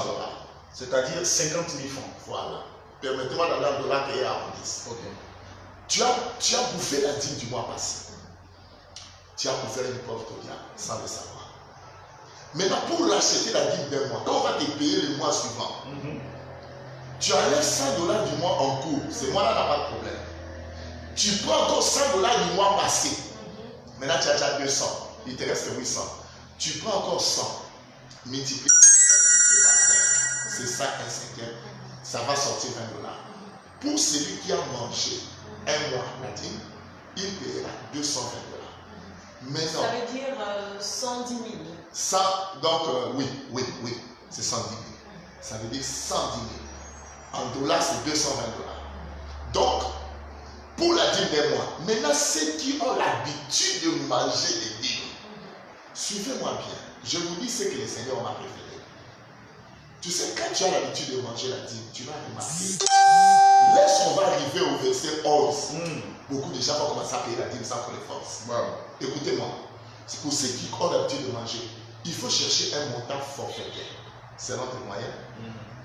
C'est-à-dire 50 000 francs. Voilà. Permettez-moi d'aller en dollars payer à 10. Ok. Tu as bouffé la dîme du mois passé. tu as ouvert une porte au diable sans le savoir. Maintenant, pour racheter la dîme d'un mois, quand on va te payer le mois suivant, tu enlèves 100 dollars du mois en cours. Ce mois-là n'a pas de problème. Tu prends encore 100 dollars du mois passé. Maintenant, tu as déjà 200. Il te reste 800. Tu prends encore 100. Multiplié par 5. C'est ça un cinquième. Ça va sortir 20 dollars. Pour celui qui a mangé un mois la dîme, il paiera 220 dollars. Maintenant, ça veut dire 110 000. Ça, donc, oui, c'est 110 000. Ça veut dire 110 000. En dollars, c'est 220 dollars. Donc, pour la dîme des mois, maintenant, ceux qui ont l'habitude de manger des dîmes, suivez-moi bien. Je vous dis ce que le Seigneur m'a révélé. Tu sais, quand tu as l'habitude de manger la dîme, tu vas remarquer. Lorsqu'on va arriver au verset 11, beaucoup de gens vont commencer à payer la dîme sans les forces. Wow. Écoutez-moi, c'est pour ceux qui ont l'habitude de manger, il faut chercher un montant forfaitaire. C'est notre moyen.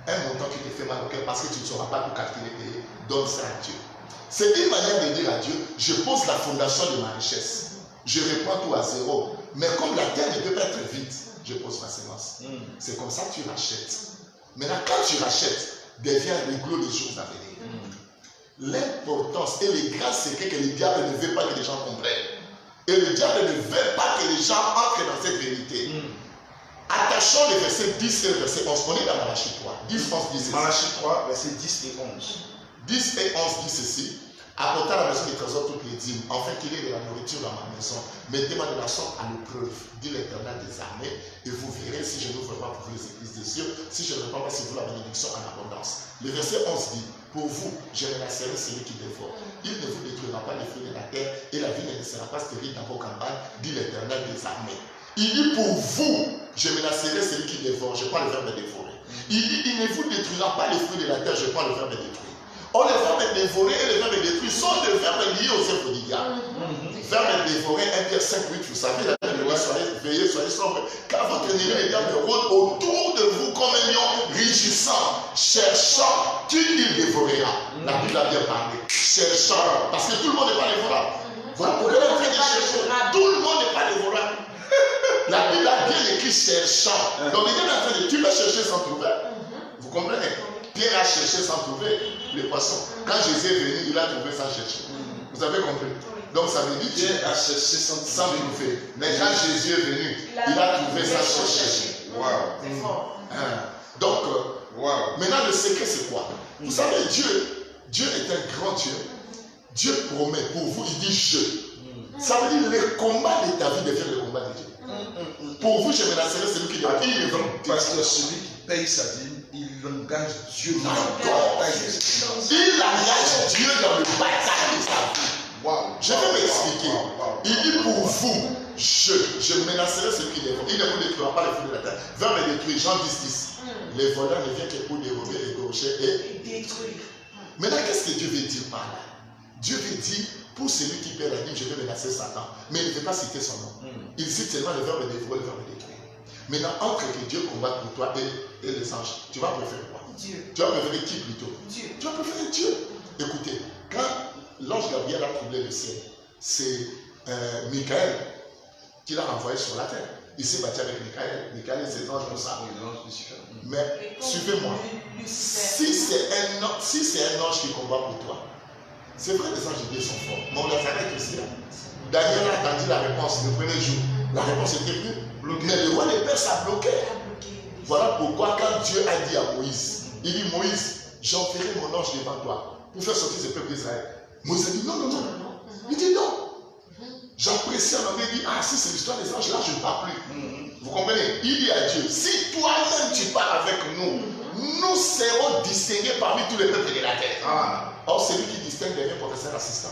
Un montant qui te fait mal au cœur parce que tu ne sauras pas tout calculer, payer. Donne ça à Dieu. C'est une manière de dire à Dieu, je pose la fondation de ma richesse. Je reprends tout à zéro. Mais comme la terre ne peut pas être vide, je pose ma sémence. C'est comme ça que tu rachètes. Maintenant, quand tu rachètes, devient réglo les jours à venir. L'importance et le grand secret que le diable ne veut pas que les gens comprennent. Et le diable ne veut pas que les gens entrent dans cette vérité. Attachons les versets 10 et le verset 11. On est dans Malachie 3. 10, 11, 10 et Malachie 3, versets 10 et 11. 10 et 11 dit ceci. Apportez à la maison des trésors toutes les dîmes, afin qu'il y ait de la nourriture dans ma maison. Mettez-moi de la sorte à l'épreuve, dit l'Éternel des armées, et vous verrez si je n'ouvre pas pour vous les églises des cieux, si je ne répands pas sur vous la bénédiction en abondance. Le verset 11 dit, pour vous, je menacerai celui qui dévore. Il ne vous détruira pas les fruits de la terre, et la vie ne sera pas stérile dans vos campagnes, dit l'Éternel des armées. Il dit, pour vous, je menacerai celui qui dévore. Je prends le verbe dévorer. Il dit, il ne vous détruira pas les fruits de la terre. Je prends le verbe détruire. Or, le verbe dévorer et le verbe détruire sont des verbes liés aux œuvres du diable. Verbe dévorer, 1 Pierre 5, 8, vous savez, la Bible dit, veillez, soyez sobre, car votre ennemi le diable rôde autour de vous comme un lion rugissant, cherchant qui il dévorera. La Bible a bien parlé. Cherchant, parce que tout le monde n'est pas dévorable. Voilà pourquoi on est en train de chercher. Tout le monde n'est pas dévorable. La Bible a bien écrit cherchant. Donc il est en train de, tu vas chercher sans trouver. Vous comprenez? Pierre a cherché sans trouver les poissons. Quand Jésus est venu, il a trouvé sans chercher. Vous avez compris? Donc ça veut dire Pierre a cherché sans trouver. Mais quand Jésus est venu, il a trouvé sans chercher. Wow. Donc, maintenant le secret c'est quoi? Vous savez, Dieu est un grand Dieu. Dieu promet pour vous, il dit je. Ça veut dire le combat de ta vie devient le combat de Dieu. Pour vous, je menacerai celui qui doit dire. Parce que celui qui paye sa dîme, il engage Dieu dans le bataille. Il engage Dieu dans le bataille de sa vie. Wow. Je vais m'expliquer. Il dit pour vous, je menacerai celui qui dévore. Il ne vous détruira pas les fruits de la terre. Va me détruire. Jean 10, 10. Les voleurs ne viennent que pour dérober, égorger et détruire. Maintenant, qu'est-ce que Dieu veut dire par là? Dieu veut dire, pour celui qui paie la dîme, je vais menacer Satan. Mais il ne veut pas citer son nom. Il cite seulement le verbe dévorer, le verbe détruire. Maintenant, entre que Dieu combatte pour toi et les anges, tu vas préférer quoi? Dieu. Tu vas préférer qui plutôt? Dieu. Tu vas préférer Dieu. Écoutez, quand l'ange Gabriel a troublé le ciel, c'est Michael qui l'a renvoyé sur la terre. Il s'est battu avec Michael. Michael, c'est l'ange comme ça. Mais suivez-moi. Si c'est un ange qui combat pour toi, c'est vrai que les anges de Dieu sont forts. Mais on les arrête aussi. Daniel a attendu la réponse le premier jour. La réponse était plus. Mais le roi des Perses a bloqué. Voilà pourquoi quand Dieu a dit à Moïse, il dit Moïse, j'enverrai mon ange devant toi pour faire sortir ce peuple d'Israël. Moïse a dit non. Il dit non. J'apprécie un homme, il dit, ah si c'est l'histoire des anges, là je ne pars plus. Vous comprenez? Il dit à Dieu, si toi-même tu pars avec nous, nous serons distingués parmi tous les peuples de la terre. Or, celui qui distingue devient professeur assistant.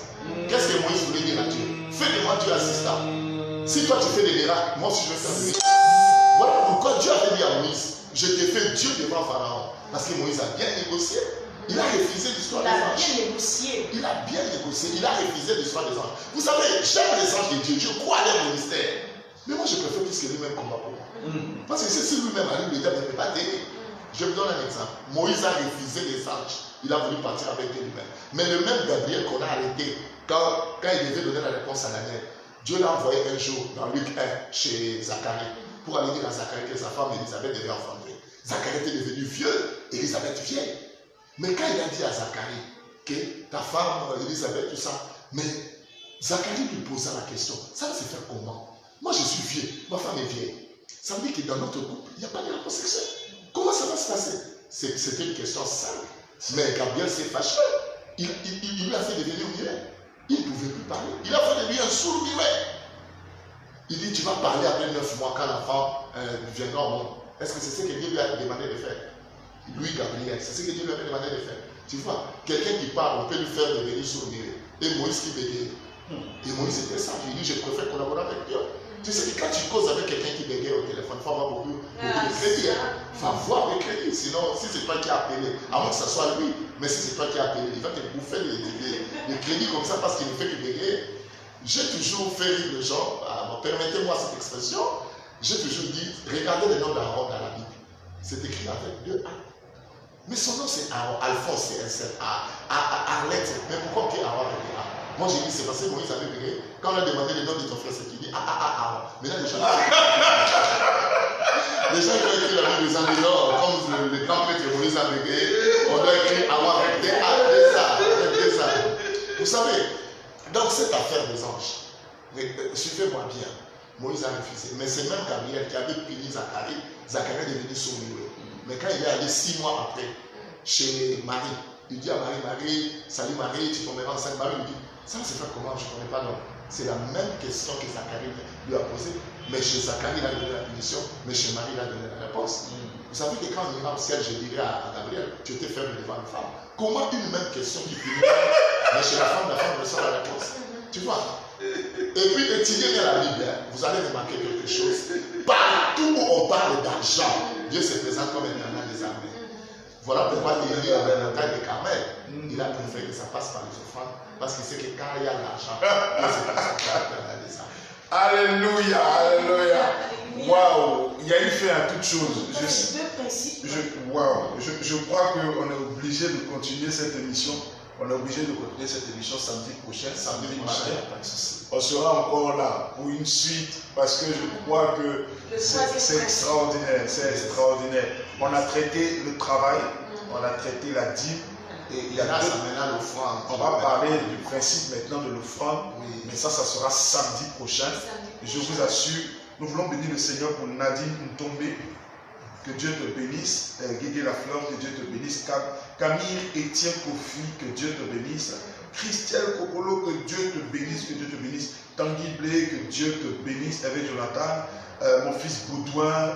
Qu'est-ce que Moïse voulait dire à Dieu? Fais de moi Dieu assistant. Si toi tu fais des miracles, moi aussi je vais faire des miracles. Voilà pourquoi Dieu avait dit à Moïse, je te fais Dieu devant Pharaon. Parce que Moïse a bien négocié. Il a refusé l'histoire des anges. Il a bien négocié. Il a refusé l'histoire des anges. Vous savez, j'aime les anges de Dieu. Je crois à leur ministère. Mais moi, je préfère plus que lui-même combat pour moi. Parce que si lui-même arrive, le diable ne peut pas t'aider. Je vous donne un exemple. Moïse a refusé les anges. Il a voulu partir avec lui-même. Mais le même Gabriel qu'on a arrêté, quand il devait donner la réponse à Daniel, Dieu l'a envoyé un jour dans Luc 1 chez Zacharie pour aller dire à Zacharie que sa femme Élisabeth devait enfanter. Zacharie était devenu vieux, Élisabeth vieille. Mais quand il a dit à Zacharie que ta femme Élisabeth, tout ça, mais Zacharie lui posa la question, ça va se faire comment? Moi je suis vieux, ma femme est vieille. Ça veut dire que dans notre couple, il n'y a pas de rapport sexuel. Comment ça va se passer? C'était une question simple. Mais Gabriel s'est fâché. Il lui a fait devenir muet. Il ne pouvait plus parler. Il a fait de lui un sourd muet. Il dit, tu vas parler après 9 mois quand l'enfant viendra au monde. Est-ce que c'est ce que Dieu lui a demandé de faire? Lui, Gabriel, c'est ce que Dieu lui a demandé de faire. Tu vois, quelqu'un qui parle, on peut lui faire devenir sourd muet. Et Moïse qui bégayait. Et Moïse était sage. Il dit, je préfère collaborer avec Dieu. Tu sais que quand tu causes avec quelqu'un qui bégaye au téléphone, il faut avoir beaucoup de crédit. Il faut avoir des crédits. Sinon, si c'est toi qui as appelé, à moins que ce soit lui, mais si c'est toi qui as appelé, il va te bouffer des crédits comme ça parce qu'il ne fait que bégayer. J'ai toujours fait rire les gens. Permettez-moi cette expression. J'ai toujours dit, regardez le nom d'Aaron dans la Bible. C'est écrit avec 2 A. Mais son nom c'est Aaron. Alphonse c'est un seul A. Arlette. Mais pourquoi que Aaron avec A? Moi j'ai dit c'est parce que Moïse avait bégayé. Quand on a demandé le nom de ton frère, c'est qu'il dit Aaron. Maintenant les gens qui ont écrit la Bible, ils ont dit non, comme le grand prêtre Moïse a bégayé, on doit écrire Aaron avec des A. Vous savez, donc cette affaire des anges, suivez-moi bien. Moïse a refusé. Mais c'est même Gabriel qui avait puni Zacharie. Zacharie est devenu sourd. Mais quand il est allé 6 mois après, chez Marie, il dit à Marie, Marie, salut Marie, tu tomberas enceinte. Marie lui dit, ça va se faire comment? Je ne connais pas, non. C'est la même question que Zacharie lui a posée. Mais chez Zacharie, il a donné la punition, mais chez Marie, il a donné la réponse. Vous savez que quand on ira au ciel, je dirai à Gabriel, tu étais faible devant une femme. Comment une même question qui punit, mais chez la femme reçoit la réponse. Tu vois? Et puis étudiez bien la Bible, vous allez remarquer quelque chose. Partout où on parle d'argent, Dieu se présente comme un éternel des armées. Voilà pourquoi il avait la montagne de Carmel. Il a préféré que ça passe par les offrandes, parce qu'il sait que quand il y a l'argent, Dieu se présente comme l'éternel des armées. Alléluia, alléluia. Waouh, il y a une fin à toute chose. Je crois qu'on est obligé de continuer cette émission. On est obligé de continuer cette émission samedi prochain, samedi matin. On sera encore là pour une suite parce que je crois que c'est extraordinaire. C'est extraordinaire. On a traité le travail, on a traité la dîme. Et il y a maintenant l'offrande. On va parler du principe maintenant de l'offrande, mais ça sera samedi prochain. Je vous assure, nous voulons bénir le Seigneur pour Nadine Ntombé. Que Dieu te bénisse. Guégué Lafleur, que Dieu te bénisse. Camille Etienne Kofi, que Dieu te bénisse. Christelle Kokolo, que Dieu te bénisse, que Dieu te bénisse. Tanguy Blé, que Dieu te bénisse. Avec Jonathan, mon fils Baudouin,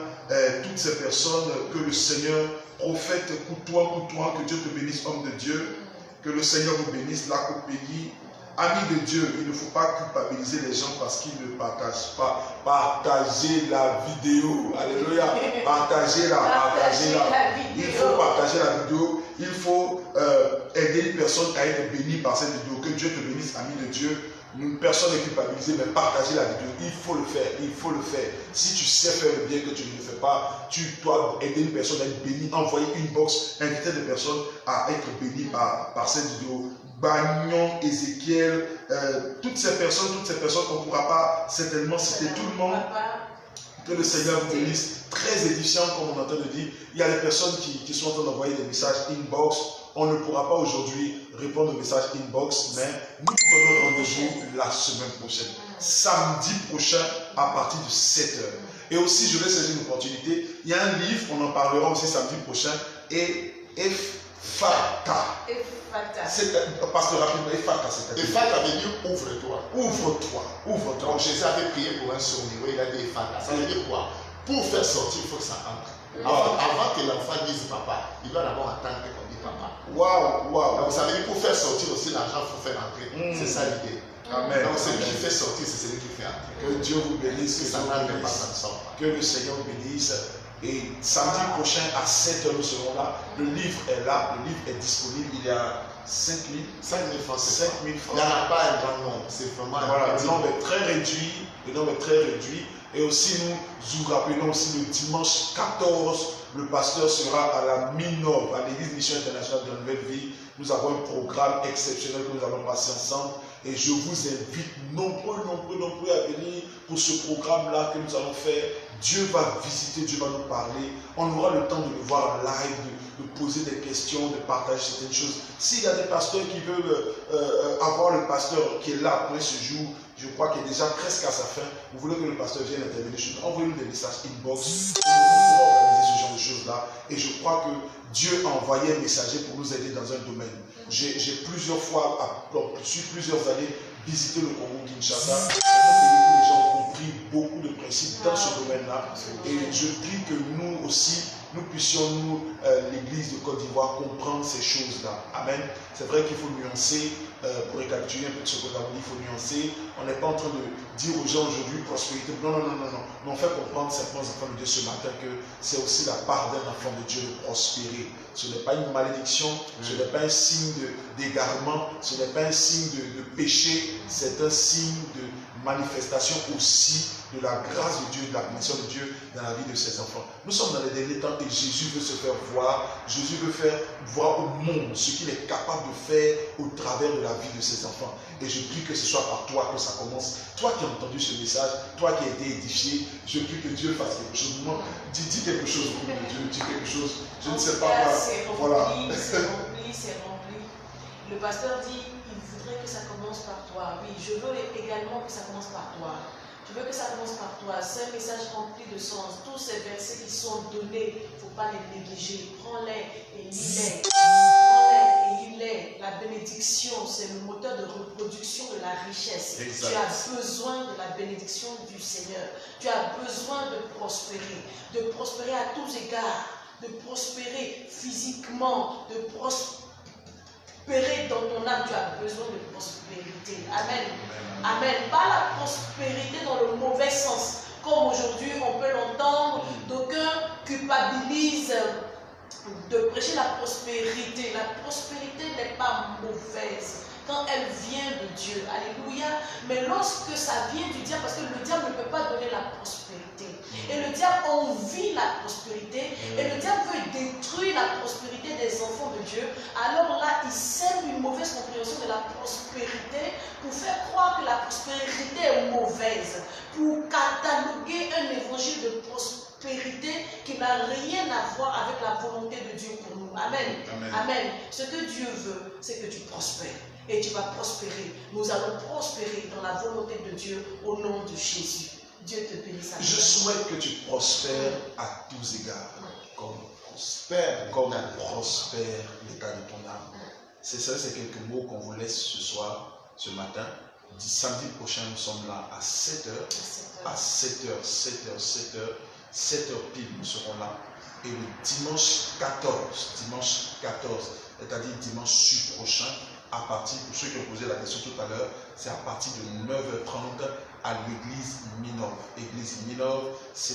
toutes ces personnes, que le Seigneur, prophète Coutouin, que Dieu te bénisse, homme de Dieu. Que le Seigneur vous bénisse, Lacopélie. Amis de Dieu, il ne faut pas culpabiliser les gens parce qu'ils ne partagent pas. Partagez la vidéo. Alléluia. Partagez-la. Il faut partager la vidéo. Il faut aider une personne à être bénie par cette vidéo. Que Dieu te bénisse, amis de Dieu. Personne n'est culpabilisé, mais partagez la vidéo. Il faut le faire. Il faut le faire. Si tu sais faire le bien que tu ne le fais pas, tu dois aider une personne à être bénie. Envoyer une box, inviter des personnes à être bénies par cette vidéo. Bagnon, Ézéchiel, toutes ces personnes, on ne pourra pas certainement citer tout le monde. Que le Seigneur vous bénisse. Très édifiant, comme on entend le dire. Il y a des personnes qui sont en train d'envoyer des messages inbox. On ne pourra pas aujourd'hui répondre aux messages inbox, mais nous vous donnons rendez-vous la semaine prochaine. Samedi prochain, à partir de 7h. Et aussi, je vais saisir une opportunité. Il y a un livre, on en parlera aussi samedi prochain. Et Ephphatha. Parce que rapidement, Ephphatha, c'est-à-dire. Ephphatha veut dire ouvre-toi. Ouvre-toi. Donc Jésus avait prié pour un sourd-muet, il a dit Ephphatha. Ça veut dire quoi? Pour faire sortir, il faut que ça entre. Avant que l'enfant dise papa, il doit d'abord attendre qu'on dise papa. Waouh. Donc ça veut dire pour faire sortir aussi l'argent, il faut faire entrer. C'est ça l'idée. Amen. Donc celui qui fait sortir, c'est celui qui fait entrer. Que Dieu vous bénisse, que le Seigneur vous bénisse. Et samedi prochain à 7h, nous serons là. Le livre est là, le livre est disponible. Il y a 5 000 francs. 5 000 francs. Il n'y en a pas un grand nombre. C'est vraiment le nombre est très réduit. Et aussi, nous vous rappelons aussi le dimanche 14, le pasteur sera à la Minov, à l'église Mission Internationale de la Nouvelle Vie. Nous avons un programme exceptionnel que nous allons passer ensemble. Et je vous invite nombreux à venir pour ce programme-là que nous allons faire. Dieu va visiter, Dieu va nous parler. On aura le temps de le voir en live, de poser des questions, de partager certaines choses. S'il y a des pasteurs qui veulent avoir le pasteur qui est là pour ce jour, je crois qu'il est déjà presque à sa fin. Vous voulez que le pasteur vienne intervenir chez nous, envoyez-nous des messages inbox. On pourra organiser ce genre de choses-là. Et je crois que Dieu a envoyé un messager pour nous aider dans un domaine. J'ai plusieurs fois, depuis plusieurs années, visité le Congo-Kinshasa. C'est un pays où les gens ont compris beaucoup de principes dans ce domaine-là. Et je prie que nous aussi, nous puissions, l'Église de Côte d'Ivoire, comprendre ces choses-là. Amen. C'est vrai qu'il faut nuancer, pour récapituler un peu de ce qu'on a dit, il faut nuancer. On n'est pas en train de dire aux gens aujourd'hui prospérité. Non. Mais on fait comprendre simplement aux enfants de Dieu ce matin que c'est aussi la part d'un enfant de Dieu de prospérer. Ce n'est pas une malédiction, ce n'est pas un signe d'égarement, ce n'est pas un signe de péché, c'est un signe de manifestation aussi de la grâce de Dieu, de la bénédiction de Dieu dans la vie de ses enfants. Nous sommes dans les derniers temps et Jésus veut se faire voir. Jésus veut faire voir au monde ce qu'il est capable de faire au travers de la vie de ses enfants. Et je prie que ce soit par toi que ça commence. Toi qui as entendu ce message, toi qui as été édifié, je prie que Dieu fasse quelque chose. Non, dis quelque chose pour Dieu, dis quelque chose. Je ne sais pas quoi. Voilà. C'est rempli. Le pasteur dit, il voudrait que ça commence par toi. Oui, je veux également que ça commence par toi. Je veux que ça commence par toi. C'est un message rempli de sens. Tous ces versets qui sont donnés, il ne faut pas les négliger. Prends-les et lis-les. Prends-les et lis-les. La bénédiction, c'est le moteur de reproduction de la richesse. Exact. Tu as besoin de la bénédiction du Seigneur. Tu as besoin de prospérer à tous égards, de prospérer physiquement, de prospérer dans ton âme. Tu as besoin de prospérité. Amen. Amen. Pas la prospérité dans le mauvais sens. Comme aujourd'hui, on peut l'entendre, d'aucuns culpabilisent de prêcher la prospérité. La prospérité n'est pas mauvaise quand elle vient de Dieu. Alléluia. Mais lorsque ça vient du diable, parce que le diable ne peut pas donner la prospérité. Et le diable envie la prospérité. Et le diable veut détruire la prospérité des enfants de Dieu. Alors là, il sème une mauvaise compréhension de la prospérité pour faire croire que la prospérité est mauvaise. Pour cataloguer un évangile de prospérité qui n'a rien à voir avec la volonté de Dieu pour nous. Amen. Amen. Ce que Dieu veut, c'est que tu prospères. Et tu vas prospérer. Nous allons prospérer dans la volonté de Dieu au nom de Jésus. Dieu te bénisse. Je souhaite que tu prospères à tous égards. Comme prospère l'état de ton âme. C'est ça, c'est quelques mots qu'on vous laisse ce soir, ce matin. Samedi prochain, nous sommes là à 7h. À 7h pile, nous serons là. Et le dimanche 14, c'est-à-dire dimanche prochain, à partir, pour ceux qui ont posé la question tout à l'heure, c'est à partir de 9h30 à l'église Minov. Église Minov, c'est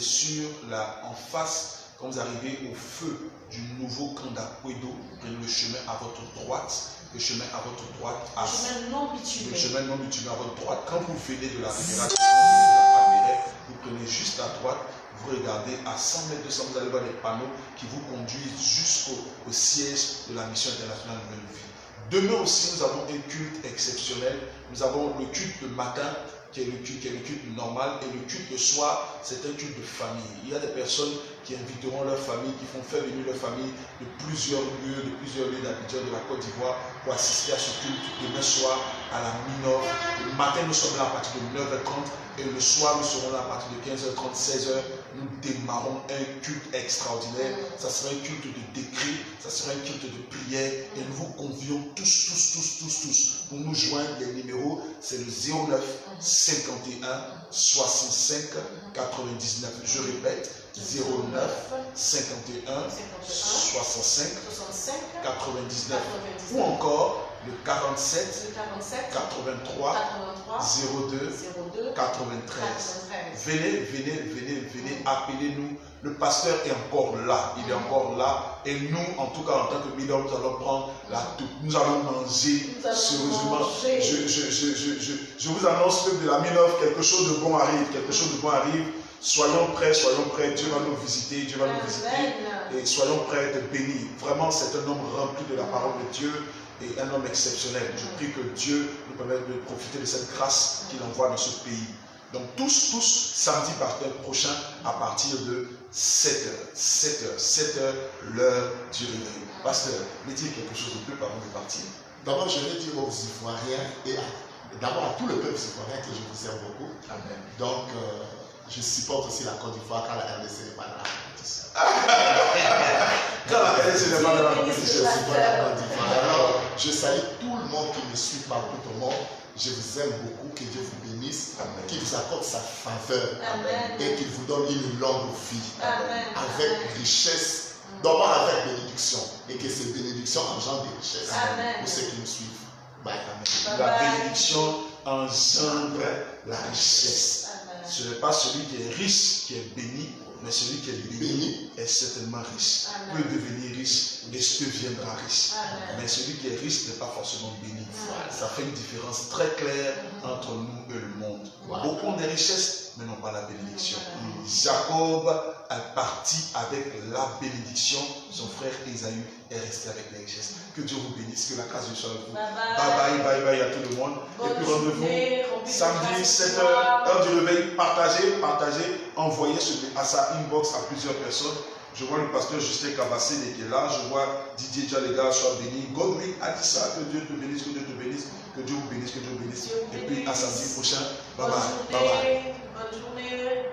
en face, quand vous arrivez au feu du nouveau camp d'Akwedo, vous prenez le chemin à votre droite, le chemin non bitumé à votre droite. Quand vous venez de la Riviera, vous prenez juste à droite, vous regardez à 100 mètres, 200 mètres, vous allez voir les panneaux qui vous conduisent jusqu'au siège de la mission internationale Nouvelle Vie. Demain aussi, nous avons un culte exceptionnel. Nous avons le culte le matin, qui est le culte normal, et le culte le soir, c'est un culte de famille. Il y a des personnes qui inviteront leur famille, qui font faire venir leur famille de plusieurs lieux d'Abidjan, de la Côte d'Ivoire, pour assister à ce culte demain soir à la Minov. Le matin, nous sommes là à partir de 9h30, et le soir, nous serons là à partir de 15h30, 16h. Nous démarrons un culte extraordinaire. Ça sera un culte de décret, ça sera un culte de prière, et nous vous convions tous pour nous joindre. Les numéros, c'est le 09 51 65 99. Je répète, 09 51 65 99. Ou encore le 47 83 02 93. Venez, appelez-nous. Le pasteur est encore là, il est encore là. Et nous, en tout cas, en tant que leader, nous allons prendre la toupe. Nous allons manger sérieusement. Je vous annonce que de la Minov, quelque chose de bon arrive. Soyons prêts. Dieu va nous visiter, Et soyons prêts à être bénis. Vraiment, c'est un homme rempli de la parole de Dieu. et un homme exceptionnel. Je prie que Dieu nous permette de profiter de cette grâce qu'il envoie dans ce pays. Donc tous, samedi prochain, à partir de 7h, l'heure du réveil. Pasteur, me dire quelque chose de plus avant de partir. D'abord, je vais dire aux Ivoiriens et d'abord à tout le peuple ivoirien que je vous aime beaucoup. Amen. Donc, je supporte aussi la Côte d'Ivoire quand la RDC n'est pas là. Quand la RDC n'est pas là, je supporte la Côte d'Ivoire. Alors, je salue tout le monde qui me suit partout au monde. Je vous aime beaucoup, que Dieu vous bénisse, qu'il vous accorde sa faveur. Amen. Et qu'il vous donne une longue vie. Amen. Avec richesse, d'abord avec bénédiction. Et que ces bénédictions engendrent des richesses. Amen. Pour ceux qui nous suivent. Bye. Amen. La bénédiction engendre la richesse. Amen. Ce n'est pas celui qui est riche qui est béni, mais celui qui est béni est certainement riche. Amen. Peut devenir riche et ce deviendra riche. Amen. Mais celui qui est riche n'est pas forcément béni. Ça fait une différence très claire entre nous et le monde. Beaucoup ont des richesses, mais n'ont pas la bénédiction. Jacob est parti avec la bénédiction. Son frère Ésaü est resté avec les richesses. Que Dieu vous bénisse, que la grâce de Dieu soit avec vous. Bye bye à tout le monde. Et puis rendez-vous samedi 7h, heure du réveil. Partagez, envoyez à sa inbox à plusieurs personnes. Je vois le pasteur Justin Kabassé qui est là. Je vois Didier Djalega, sois béni. Godwin a dit ça, que Dieu te bénisse, que Dieu te bénisse, que Dieu vous bénisse, que Dieu vous bénisse. Et puis à samedi prochain. Bye bye. Bonne journée.